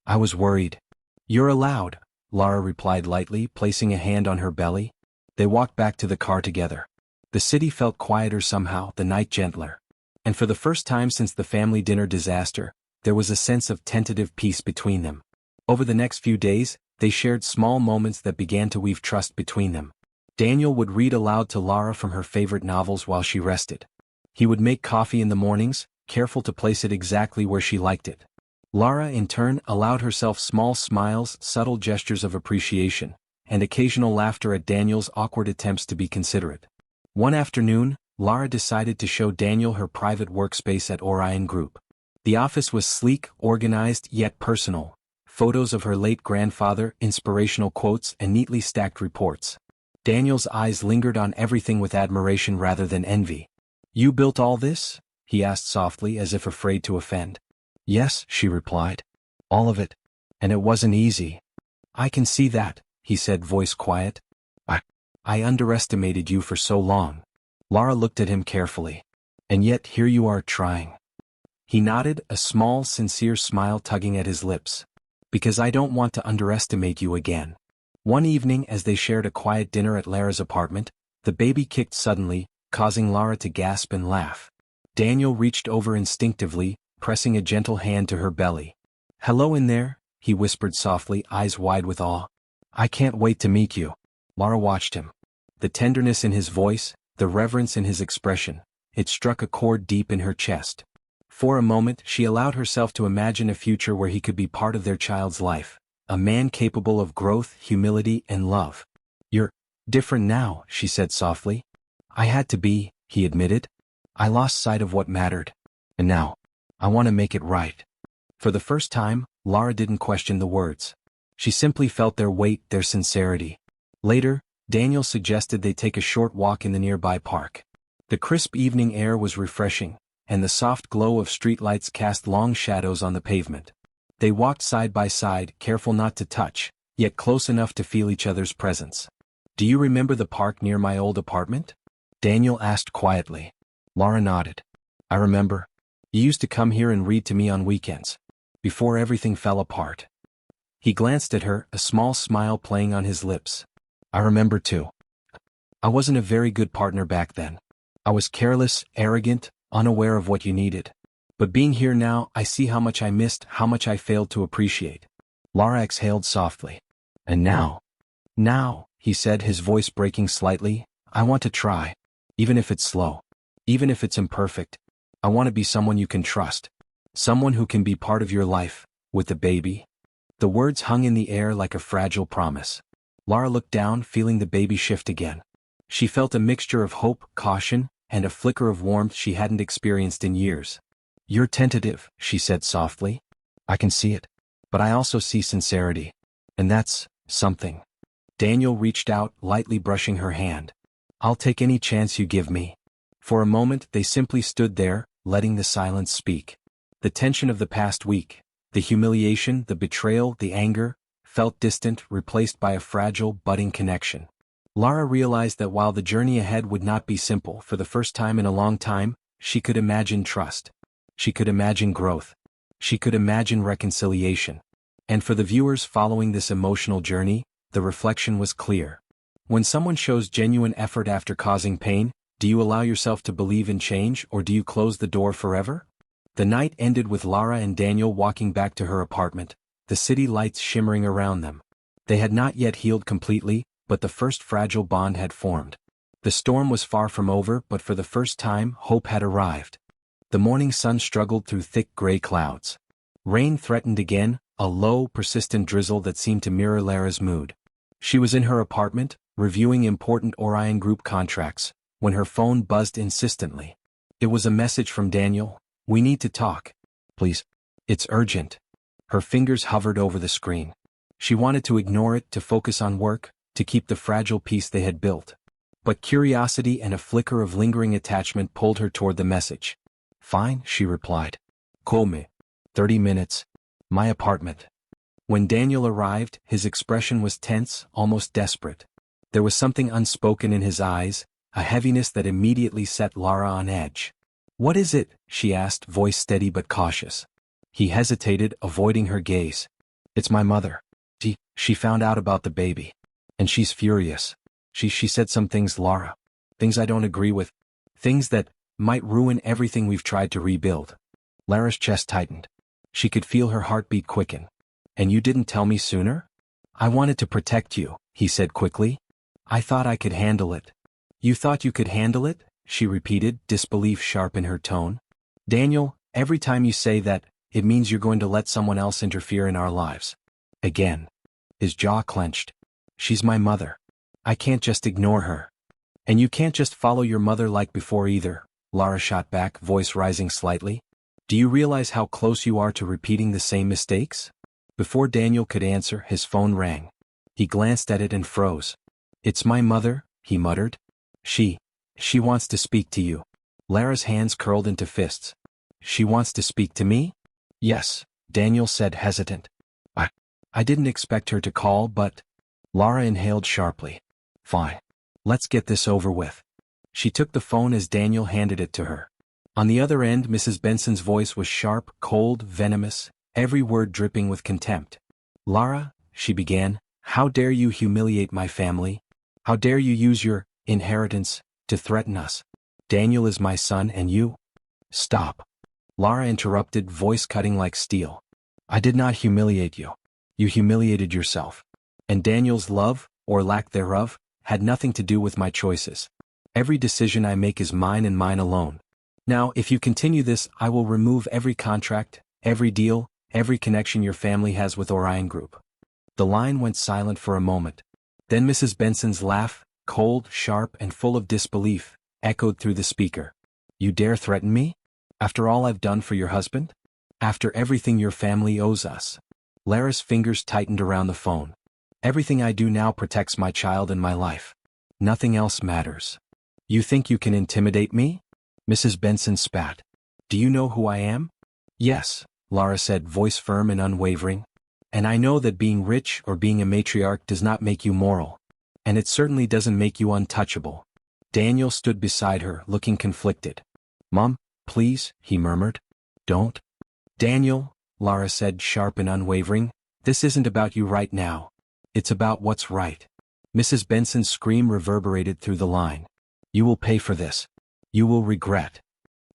A: I was worried." "You're allowed," Lara replied lightly, placing a hand on her belly. They walked back to the car together. The city felt quieter somehow, the night gentler. And for the first time since the family dinner disaster, there was a sense of tentative peace between them. Over the next few days, they shared small moments that began to weave trust between them. Daniel would read aloud to Lara from her favorite novels while she rested. He would make coffee in the mornings, careful to place it exactly where she liked it. Lara, in turn, allowed herself small smiles, subtle gestures of appreciation, and occasional laughter at Daniel's awkward attempts to be considerate. One afternoon, Lara decided to show Daniel her private workspace at Orion Group. The office was sleek, organized, yet personal. Photos of her late grandfather, inspirational quotes, and neatly stacked reports. Daniel's eyes lingered on everything with admiration rather than envy. "You built all this?" he asked softly, as if afraid to offend. "Yes," she replied. "All of it. And it wasn't easy." "I can see that," he said, voice quiet. I underestimated you for so long." Lara looked at him carefully. "And yet here you are trying." He nodded, a small, sincere smile tugging at his lips. "Because I don't want to underestimate you again." One evening, as they shared a quiet dinner at Lara's apartment, the baby kicked suddenly, causing Lara to gasp and laugh. Daniel reached over instinctively, pressing a gentle hand to her belly. "Hello in there," he whispered softly, eyes wide with awe. "I can't wait to meet you." Lara watched him. The tenderness in his voice, the reverence in his expression, it struck a chord deep in her chest. For a moment, she allowed herself to imagine a future where he could be part of their child's life, a man capable of growth, humility, and love. "You're different now," she said softly. "I had to be," he admitted. "I lost sight of what mattered. And now, I want to make it right." For the first time, Lara didn't question the words. She simply felt their weight, their sincerity. Later, Daniel suggested they take a short walk in the nearby park. The crisp evening air was refreshing, and the soft glow of streetlights cast long shadows on the pavement. They walked side by side, careful not to touch, yet close enough to feel each other's presence. "Do you remember the park near my old apartment?" Daniel asked quietly. Lara nodded. "I remember. You used to come here and read to me on weekends. Before everything fell apart." He glanced at her, a small smile playing on his lips. "I remember too. I wasn't a very good partner back then. I was careless, arrogant, unaware of what you needed. But being here now, I see how much I missed, how much I failed to appreciate." Lara exhaled softly. "And now," he said, his voice breaking slightly, "I want to try. Even if it's slow. Even if it's imperfect. I want to be someone you can trust. Someone who can be part of your life, with the baby." The words hung in the air like a fragile promise. Lara looked down, feeling the baby shift again. She felt a mixture of hope, caution, and a flicker of warmth she hadn't experienced in years. "You're tentative," she said softly. "I can see it. But I also see sincerity. And that's something." Daniel reached out, lightly brushing her hand. "I'll take any chance you give me." For a moment, they simply stood there, letting the silence speak. The tension of the past week, the humiliation, the betrayal, the anger, felt distant, replaced by a fragile, budding connection. Lara realized that while the journey ahead would not be simple, for the first time in a long time, she could imagine trust. She could imagine growth. She could imagine reconciliation. And for the viewers following this emotional journey, the reflection was clear. When someone shows genuine effort after causing pain, do you allow yourself to believe in change, or do you close the door forever? The night ended with Lara and Daniel walking back to her apartment, the city lights shimmering around them. They had not yet healed completely, but the first fragile bond had formed. The storm was far from over, but for the first time, hope had arrived. The morning sun struggled through thick gray clouds. Rain threatened again, a low, persistent drizzle that seemed to mirror Lara's mood. She was in her apartment, reviewing important Orion Group contracts, when her phone buzzed insistently. It was a message from Daniel. "We need to talk. Please. It's urgent." Her fingers hovered over the screen. She wanted to ignore it, to focus on work, to keep the fragile peace they had built. But curiosity and a flicker of lingering attachment pulled her toward the message. "Fine," she replied. "Call me. 30 minutes. My apartment." When Daniel arrived, his expression was tense, almost desperate. There was something unspoken in his eyes, a heaviness that immediately set Lara on edge. "What is it?" she asked, voice steady but cautious. He hesitated, avoiding her gaze. "It's my mother. She found out about the baby. And she's furious. She said some things, Lara. Things I don't agree with. Things that might ruin everything we've tried to rebuild." Lara's chest tightened. She could feel her heartbeat quicken. "And you didn't tell me sooner?" "I wanted to protect you," he said quickly. "I thought I could handle it." "You thought you could handle it?" she repeated, disbelief sharp in her tone. "Daniel, every time you say that, it means you're going to let someone else interfere in our lives. Again. His jaw clenched. She's my mother. I can't just ignore her. And you can't just follow your mother like before either, Lara shot back, voice rising slightly. Do you realize how close you are to repeating the same mistakes? Before Daniel could answer, his phone rang. He glanced at it and froze. It's my mother, he muttered. She wants to speak to you. Lara's hands curled into fists. She wants to speak to me? Yes, Daniel said, hesitant. I didn't expect her to call, but... Lara inhaled sharply. Fine. Let's get this over with. She took the phone as Daniel handed it to her. On the other end, Mrs. Benson's voice was sharp, cold, venomous, every word dripping with contempt. Lara, she began, how dare you humiliate my family? How dare you use your inheritance to threaten us? Daniel is my son and you... Stop. Lara interrupted, voice cutting like steel. I did not humiliate you. You humiliated yourself. And Daniel's love, or lack thereof, had nothing to do with my choices. Every decision I make is mine and mine alone. Now, if you continue this, I will remove every contract, every deal, every connection your family has with Orion Group. The line went silent for a moment. Then Mrs. Benson's laugh, cold, sharp, and full of disbelief, echoed through the speaker. You dare threaten me? After all I've done for your husband? After everything your family owes us? Lara's fingers tightened around the phone. Everything I do now protects my child and my life. Nothing else matters. You think you can intimidate me? Mrs. Benson spat. Do you know who I am? Yes, Lara said, voice firm and unwavering. And I know that being rich or being a matriarch does not make you moral. And it certainly doesn't make you untouchable. Daniel stood beside her, looking conflicted. Mom, please, he murmured. Don't. Daniel, Lara said, sharp and unwavering, this isn't about you right now. It's about what's right. Mrs. Benson's scream reverberated through the line. You will pay for this. You will regret.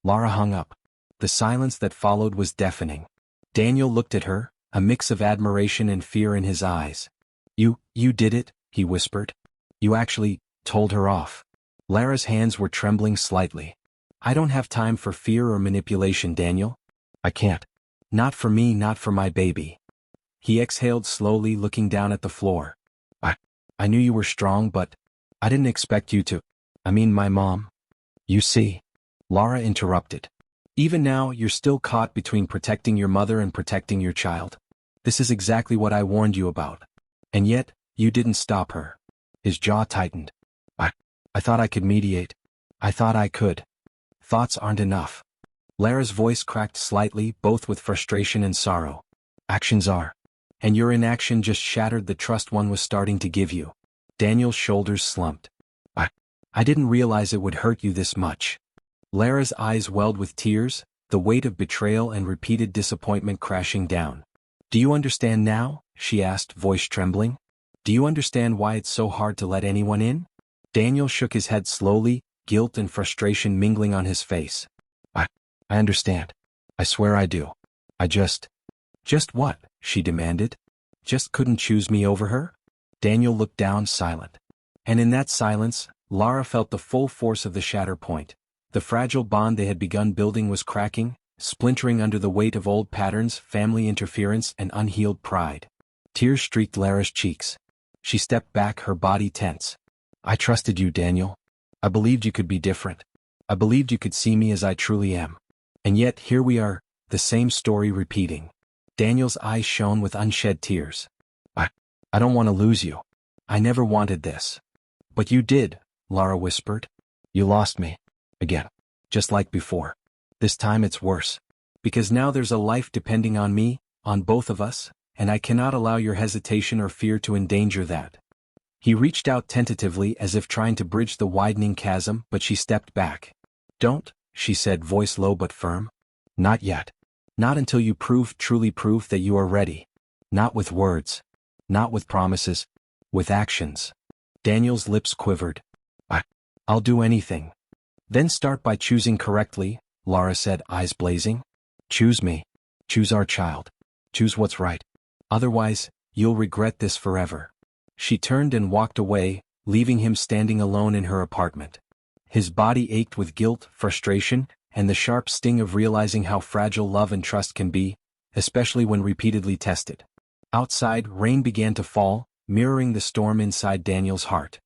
A: Lara hung up. The silence that followed was deafening. Daniel looked at her, a mix of admiration and fear in his eyes. You did it, he whispered. You actually told her off. Lara's hands were trembling slightly. I don't have time for fear or manipulation, Daniel. I can't. Not for me, not for my baby. He exhaled slowly, looking down at the floor. I knew you were strong, but I didn't expect you to. I mean, my mom. You see. Lara interrupted. Even now, you're still caught between protecting your mother and protecting your child. This is exactly what I warned you about. And yet, you didn't stop her. His jaw tightened. I thought I could mediate. I thought I could. Thoughts aren't enough. Lara's voice cracked slightly, both with frustration and sorrow. Actions are. And your inaction just shattered the trust one was starting to give you. Daniel's shoulders slumped. I didn't realize it would hurt you this much. Lara's eyes welled with tears, the weight of betrayal and repeated disappointment crashing down. Do you understand now? She asked, voice trembling. Do you understand why it's so hard to let anyone in? Daniel shook his head slowly, guilt and frustration mingling on his face. I understand. I swear I do. I just what? She demanded. Just couldn't choose me over her? Daniel looked down, silent. And in that silence, Lara felt the full force of the shatter point. The fragile bond they had begun building was cracking, splintering under the weight of old patterns, family interference, and unhealed pride. Tears streaked Lara's cheeks. She stepped back, her body tense. I trusted you, Daniel. I believed you could be different. I believed you could see me as I truly am. And yet, here we are, the same story repeating. Daniel's eyes shone with unshed tears. I don't want to lose you. I never wanted this. But you did, Lara whispered. You lost me. Again. Just like before. This time it's worse. Because now there's a life depending on me, on both of us, and I cannot allow your hesitation or fear to endanger that. He reached out tentatively as if trying to bridge the widening chasm, but she stepped back. Don't, she said, voice low but firm. Not yet. Not until you truly prove that you are ready. Not with words. Not with promises. With actions. Daniel's lips quivered. I'll do anything. Then start by choosing correctly, Lara said, eyes blazing. Choose me. Choose our child. Choose what's right. Otherwise, you'll regret this forever. She turned and walked away, leaving him standing alone in her apartment. His body ached with guilt, frustration, and the sharp sting of realizing how fragile love and trust can be, especially when repeatedly tested. Outside, rain began to fall, mirroring the storm inside Daniel's heart.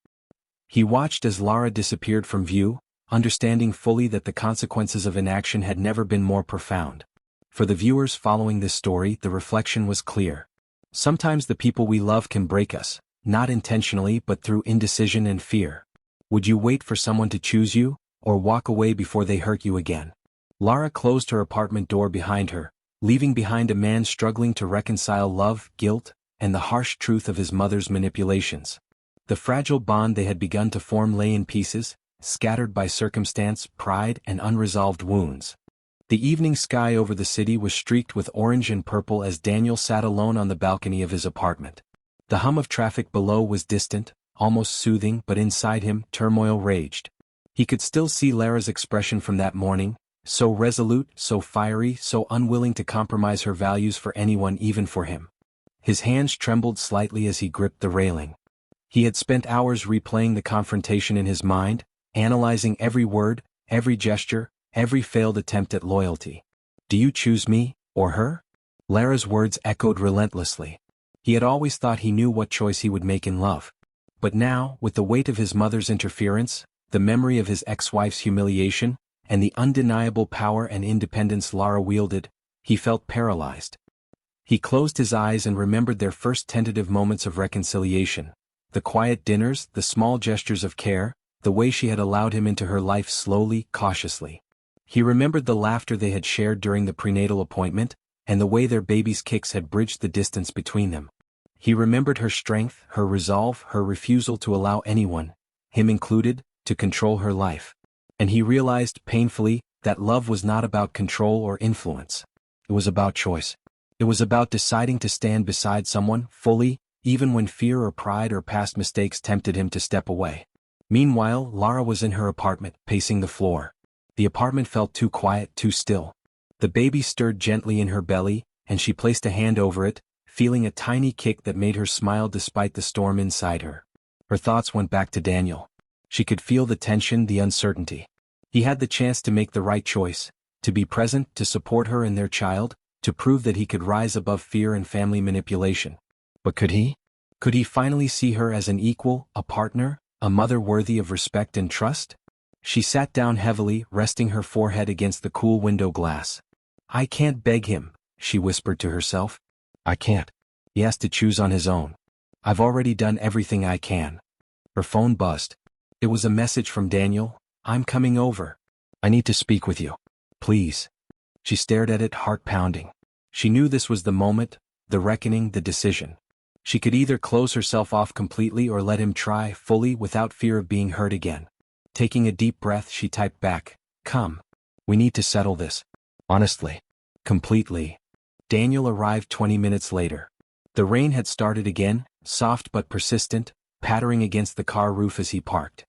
A: He watched as Lara disappeared from view, understanding fully that the consequences of inaction had never been more profound. For the viewers following this story, the reflection was clear. Sometimes the people we love can break us, not intentionally but through indecision and fear. Would you wait for someone to choose you, or walk away before they hurt you again? Lara closed her apartment door behind her, leaving behind a man struggling to reconcile love, guilt, and the harsh truth of his mother's manipulations. The fragile bond they had begun to form lay in pieces, scattered by circumstance, pride, and unresolved wounds. The evening sky over the city was streaked with orange and purple as Daniel sat alone on the balcony of his apartment. The hum of traffic below was distant, almost soothing, but inside him, turmoil raged. He could still see Lara's expression from that morning, so resolute, so fiery, so unwilling to compromise her values for anyone, even for him. His hands trembled slightly as he gripped the railing. He had spent hours replaying the confrontation in his mind, analyzing every word, every gesture, every failed attempt at loyalty. "Do you choose me, or her?" Lara's words echoed relentlessly. He had always thought he knew what choice he would make in love. But now, with the weight of his mother's interference, the memory of his ex-wife's humiliation, and the undeniable power and independence Lara wielded, he felt paralyzed. He closed his eyes and remembered their first tentative moments of reconciliation. The quiet dinners, the small gestures of care, the way she had allowed him into her life slowly, cautiously. He remembered the laughter they had shared during the prenatal appointment, and the way their baby's kicks had bridged the distance between them. He remembered her strength, her resolve, her refusal to allow anyone, him included, to control her life. And he realized, painfully, that love was not about control or influence. It was about choice. It was about deciding to stand beside someone, fully, even when fear or pride or past mistakes tempted him to step away. Meanwhile, Lara was in her apartment, pacing the floor. The apartment felt too quiet, too still. The baby stirred gently in her belly, and she placed a hand over it, feeling a tiny kick that made her smile despite the storm inside her. Her thoughts went back to Daniel. She could feel the tension, the uncertainty. He had the chance to make the right choice, to be present, to support her and their child, to prove that he could rise above fear and family manipulation. But could he? Could he finally see her as an equal, a partner, a mother worthy of respect and trust? She sat down heavily, resting her forehead against the cool window glass. "I can't beg him," she whispered to herself. "I can't. He has to choose on his own. I've already done everything I can." Her phone buzzed. It was a message from Daniel. "I'm coming over. I need to speak with you. Please." She stared at it, heart pounding. She knew this was the moment, the reckoning, the decision. She could either close herself off completely or let him try, fully, without fear of being hurt again. Taking a deep breath, she typed back, "Come. We need to settle this. Honestly. Completely." Daniel arrived 20 minutes later. The rain had started again, soft but persistent, pattering against the car roof as he parked.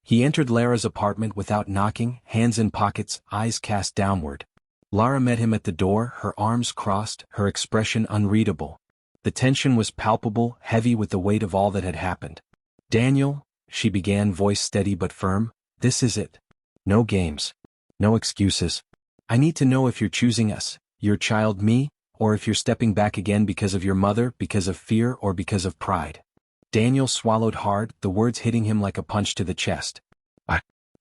A: He entered Lara's apartment without knocking, hands in pockets, eyes cast downward. Lara met him at the door, her arms crossed, her expression unreadable. The tension was palpable, heavy with the weight of all that had happened. "Daniel," she began, voice steady but firm, "this is it. No games. No excuses. I need to know if you're choosing us, your child, me, or if you're stepping back again because of your mother, because of fear, or because of pride." Daniel swallowed hard, the words hitting him like a punch to the chest.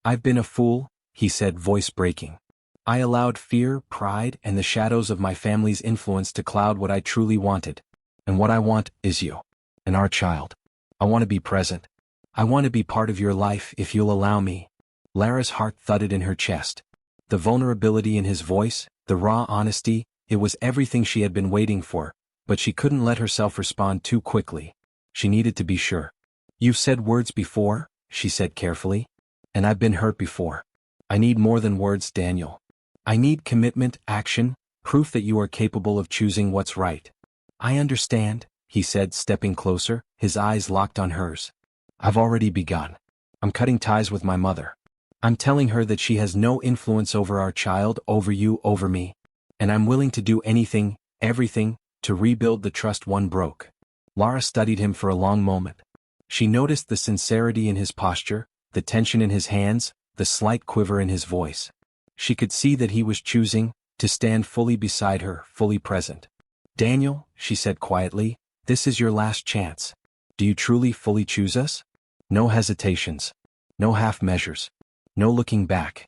A: I've been a fool," he said, voice breaking. "I allowed fear, pride, and the shadows of my family's influence to cloud what I truly wanted. And what I want is you. And our child. I want to be present. I want to be part of your life if you'll allow me." Lara's heart thudded in her chest. The vulnerability in his voice, the raw honesty, it was everything she had been waiting for, but she couldn't let herself respond too quickly. She needed to be sure. "You've said words before," she said carefully. "And I've been hurt before. I need more than words, Daniel. I need commitment, action, proof that you are capable of choosing what's right." "I understand," he said, stepping closer, his eyes locked on hers. "I've already begun. I'm cutting ties with my mother. I'm telling her that she has no influence over our child, over you, over me. And I'm willing to do anything, everything, to rebuild the trust one broke." Lara studied him for a long moment. She noticed the sincerity in his posture, the tension in his hands, the slight quiver in his voice. She could see that he was choosing to stand fully beside her, fully present. "Daniel," she said quietly, "this is your last chance. Do you truly fully choose us? No hesitations. No half measures. No looking back."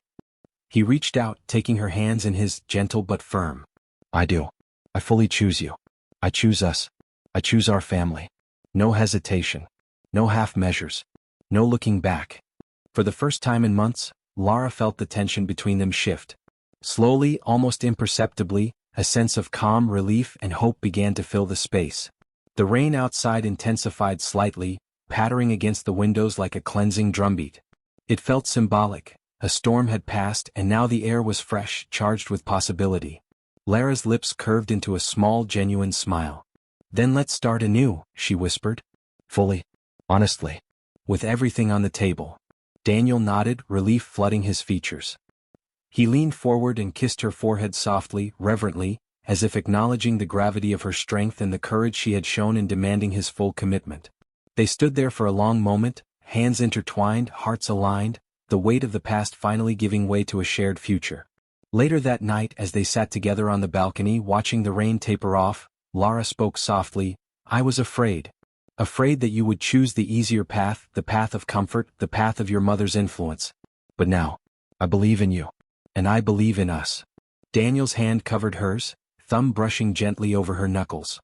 A: He reached out, taking her hands in his, gentle but firm. "I do. I fully choose you. I choose us. I choose our family. No hesitation. No half measures. No looking back." For the first time in months, Lara felt the tension between them shift. Slowly, almost imperceptibly, a sense of calm, relief, and hope began to fill the space. The rain outside intensified slightly, pattering against the windows like a cleansing drumbeat. It felt symbolic. A storm had passed and now the air was fresh, charged with possibility. Lara's lips curved into a small, genuine smile. "Then let's start anew," she whispered. "Fully. Honestly. With everything on the table." Daniel nodded, relief flooding his features. He leaned forward and kissed her forehead softly, reverently, as if acknowledging the gravity of her strength and the courage she had shown in demanding his full commitment. They stood there for a long moment, hands intertwined, hearts aligned, the weight of the past finally giving way to a shared future. Later that night, as they sat together on the balcony watching the rain taper off, Lara spoke softly. "I was afraid. Afraid that you would choose the easier path, the path of comfort, the path of your mother's influence. But now, I believe in you. And I believe in us." Daniel's hand covered hers, thumb brushing gently over her knuckles.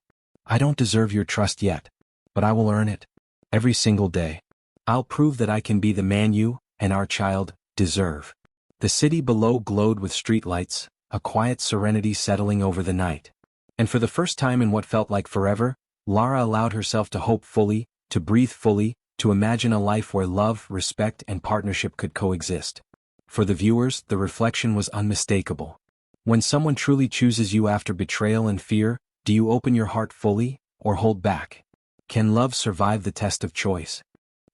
A: "I don't deserve your trust yet. But I will earn it. Every single day. I'll prove that I can be the man you, and our child, deserve." The city below glowed with streetlights, a quiet serenity settling over the night. And for the first time in what felt like forever, Lara allowed herself to hope fully, to breathe fully, to imagine a life where love, respect, and partnership could coexist. For the viewers, the reflection was unmistakable. When someone truly chooses you after betrayal and fear, do you open your heart fully, or hold back? Can love survive the test of choice?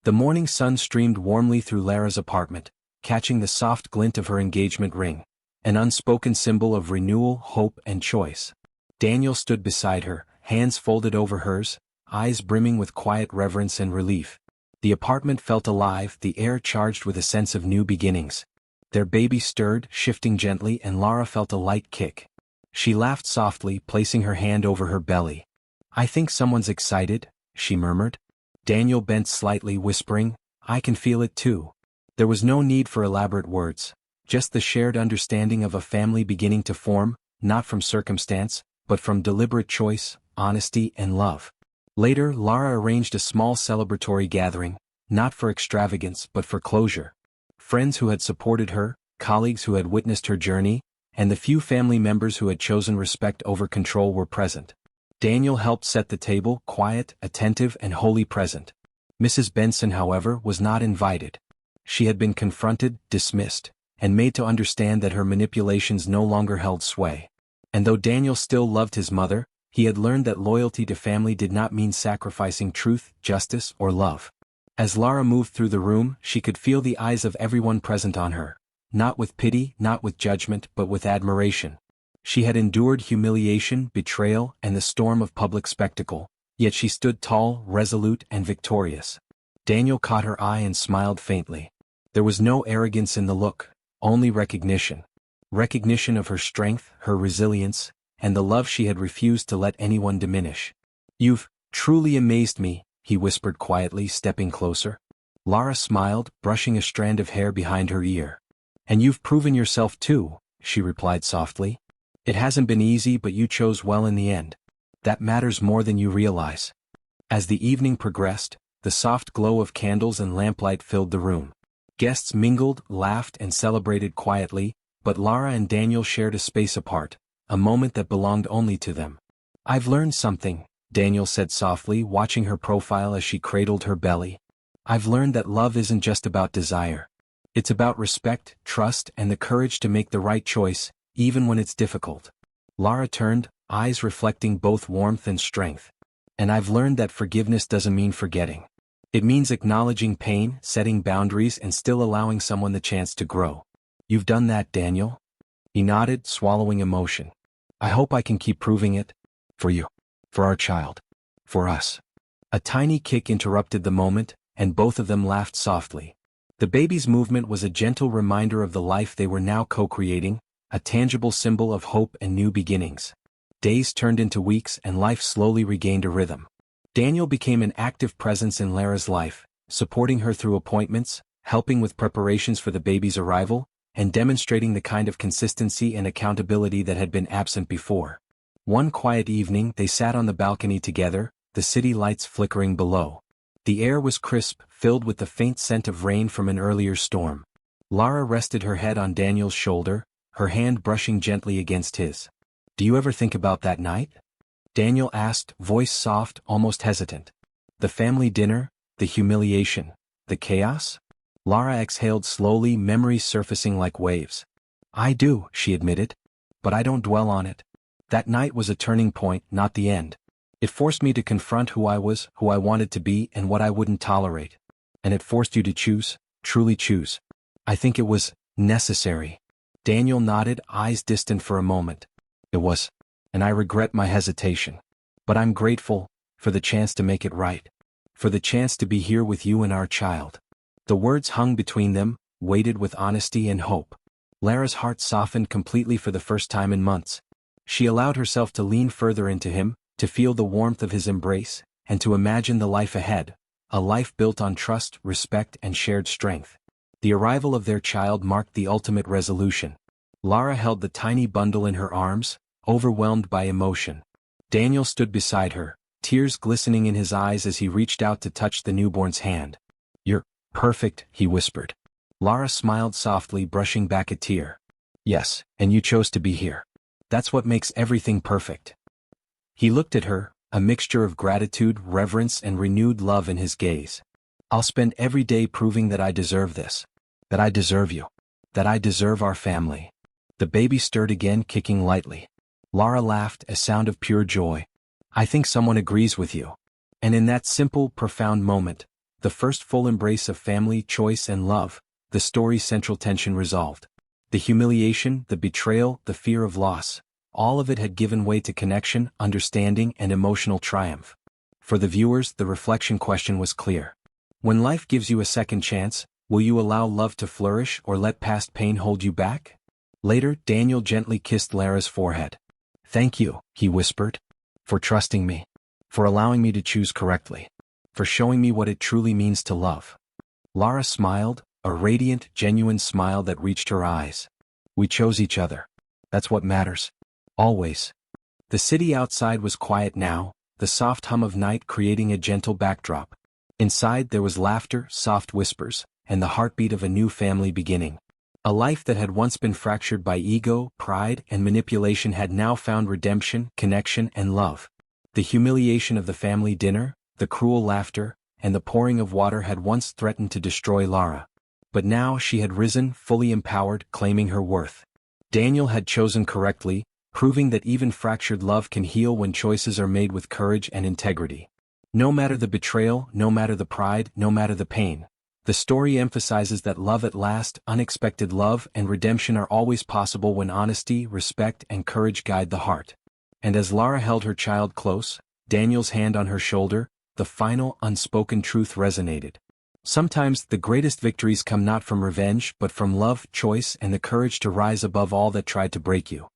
A: The morning sun streamed warmly through Lara's apartment, catching the soft glint of her engagement ring, an unspoken symbol of renewal, hope, and choice. Daniel stood beside her, hands folded over hers, eyes brimming with quiet reverence and relief. The apartment felt alive, the air charged with a sense of new beginnings. Their baby stirred, shifting gently, and Lara felt a light kick. She laughed softly, placing her hand over her belly. "I think someone's excited," she murmured. Daniel bent slightly, whispering, "I can feel it too." There was no need for elaborate words, just the shared understanding of a family beginning to form, not from circumstance, but from deliberate choice, honesty, and love. Later, Lara arranged a small celebratory gathering, not for extravagance but for closure. Friends who had supported her, colleagues who had witnessed her journey, and the few family members who had chosen respect over control were present. Daniel helped set the table, quiet, attentive, and wholly present. Mrs. Benson, however, was not invited. She had been confronted, dismissed, and made to understand that her manipulations no longer held sway. And though Daniel still loved his mother, he had learned that loyalty to family did not mean sacrificing truth, justice, or love. As Lara moved through the room, she could feel the eyes of everyone present on her, not with pity, not with judgment, but with admiration. She had endured humiliation, betrayal, and the storm of public spectacle, yet she stood tall, resolute, and victorious. Daniel caught her eye and smiled faintly. There was no arrogance in the look, only recognition. Recognition of her strength, her resilience, and the love she had refused to let anyone diminish. "You've truly amazed me," he whispered quietly, stepping closer. Lara smiled, brushing a strand of hair behind her ear. "And you've proven yourself too," she replied softly. "It hasn't been easy, but you chose well in the end. That matters more than you realize." As the evening progressed, the soft glow of candles and lamplight filled the room. Guests mingled, laughed, and celebrated quietly, but Lara and Daniel shared a space apart, a moment that belonged only to them. "I've learned something," Daniel said softly, watching her profile as she cradled her belly. "I've learned that love isn't just about desire. It's about respect, trust, and the courage to make the right choice, even when it's difficult." Lara turned, eyes reflecting both warmth and strength. "And I've learned that forgiveness doesn't mean forgetting. It means acknowledging pain, setting boundaries, and still allowing someone the chance to grow. You've done that, Daniel?" He nodded, swallowing emotion. "I hope I can keep proving it. For you. For our child. For us." A tiny kick interrupted the moment, and both of them laughed softly. The baby's movement was a gentle reminder of the life they were now co-creating, a tangible symbol of hope and new beginnings. Days turned into weeks and life slowly regained a rhythm. Daniel became an active presence in Lara's life, supporting her through appointments, helping with preparations for the baby's arrival, and demonstrating the kind of consistency and accountability that had been absent before. One quiet evening they sat on the balcony together, the city lights flickering below. The air was crisp, filled with the faint scent of rain from an earlier storm. Lara rested her head on Daniel's shoulder, her hand brushing gently against his. "Do you ever think about that night?" Daniel asked, voice soft, almost hesitant. "The family dinner, the humiliation, the chaos?" Lara exhaled slowly, memories surfacing like waves. "I do," she admitted. "But I don't dwell on it. That night was a turning point, not the end. It forced me to confront who I was, who I wanted to be, and what I wouldn't tolerate. And it forced you to choose, truly choose. I think it was necessary." Daniel nodded, eyes distant for a moment. "It was. And I regret my hesitation. But I'm grateful for the chance to make it right. For the chance to be here with you and our child." The words hung between them, weighted with honesty and hope. Lara's heart softened completely for the first time in months. She allowed herself to lean further into him, to feel the warmth of his embrace, and to imagine the life ahead, a life built on trust, respect, and shared strength. The arrival of their child marked the ultimate resolution. Lara held the tiny bundle in her arms, overwhelmed by emotion. Daniel stood beside her, tears glistening in his eyes as he reached out to touch the newborn's hand. "You're perfect," he whispered. Lara smiled softly, brushing back a tear. "Yes, and you chose to be here. That's what makes everything perfect." He looked at her, a mixture of gratitude, reverence, and renewed love in his gaze. "I'll spend every day proving that I deserve this. That I deserve you. That I deserve our family." The baby stirred again, kicking lightly. Lara laughed, a sound of pure joy. "I think someone agrees with you." And in that simple, profound moment, the first full embrace of family, choice, and love, the story's central tension resolved. The humiliation, the betrayal, the fear of loss, all of it had given way to connection, understanding, and emotional triumph. For the viewers, the reflection question was clear. When life gives you a second chance, will you allow love to flourish or let past pain hold you back? Later, Daniel gently kissed Lara's forehead. "Thank you," he whispered, "for trusting me, for allowing me to choose correctly, for showing me what it truly means to love." Lara smiled, a radiant, genuine smile that reached her eyes. "We chose each other. That's what matters. Always." The city outside was quiet now, the soft hum of night creating a gentle backdrop. Inside there was laughter, soft whispers, and the heartbeat of a new family beginning. A life that had once been fractured by ego, pride, and manipulation had now found redemption, connection, and love. The humiliation of the family dinner, the cruel laughter, and the pouring of water had once threatened to destroy Lara. But now she had risen, fully empowered, claiming her worth. Daniel had chosen correctly, proving that even fractured love can heal when choices are made with courage and integrity. No matter the betrayal, no matter the pride, no matter the pain, the story emphasizes that love at last, unexpected love, and redemption are always possible when honesty, respect, and courage guide the heart. And as Lara held her child close, Daniel's hand on her shoulder, the final, unspoken truth resonated. Sometimes the greatest victories come not from revenge but from love, choice, and the courage to rise above all that tried to break you.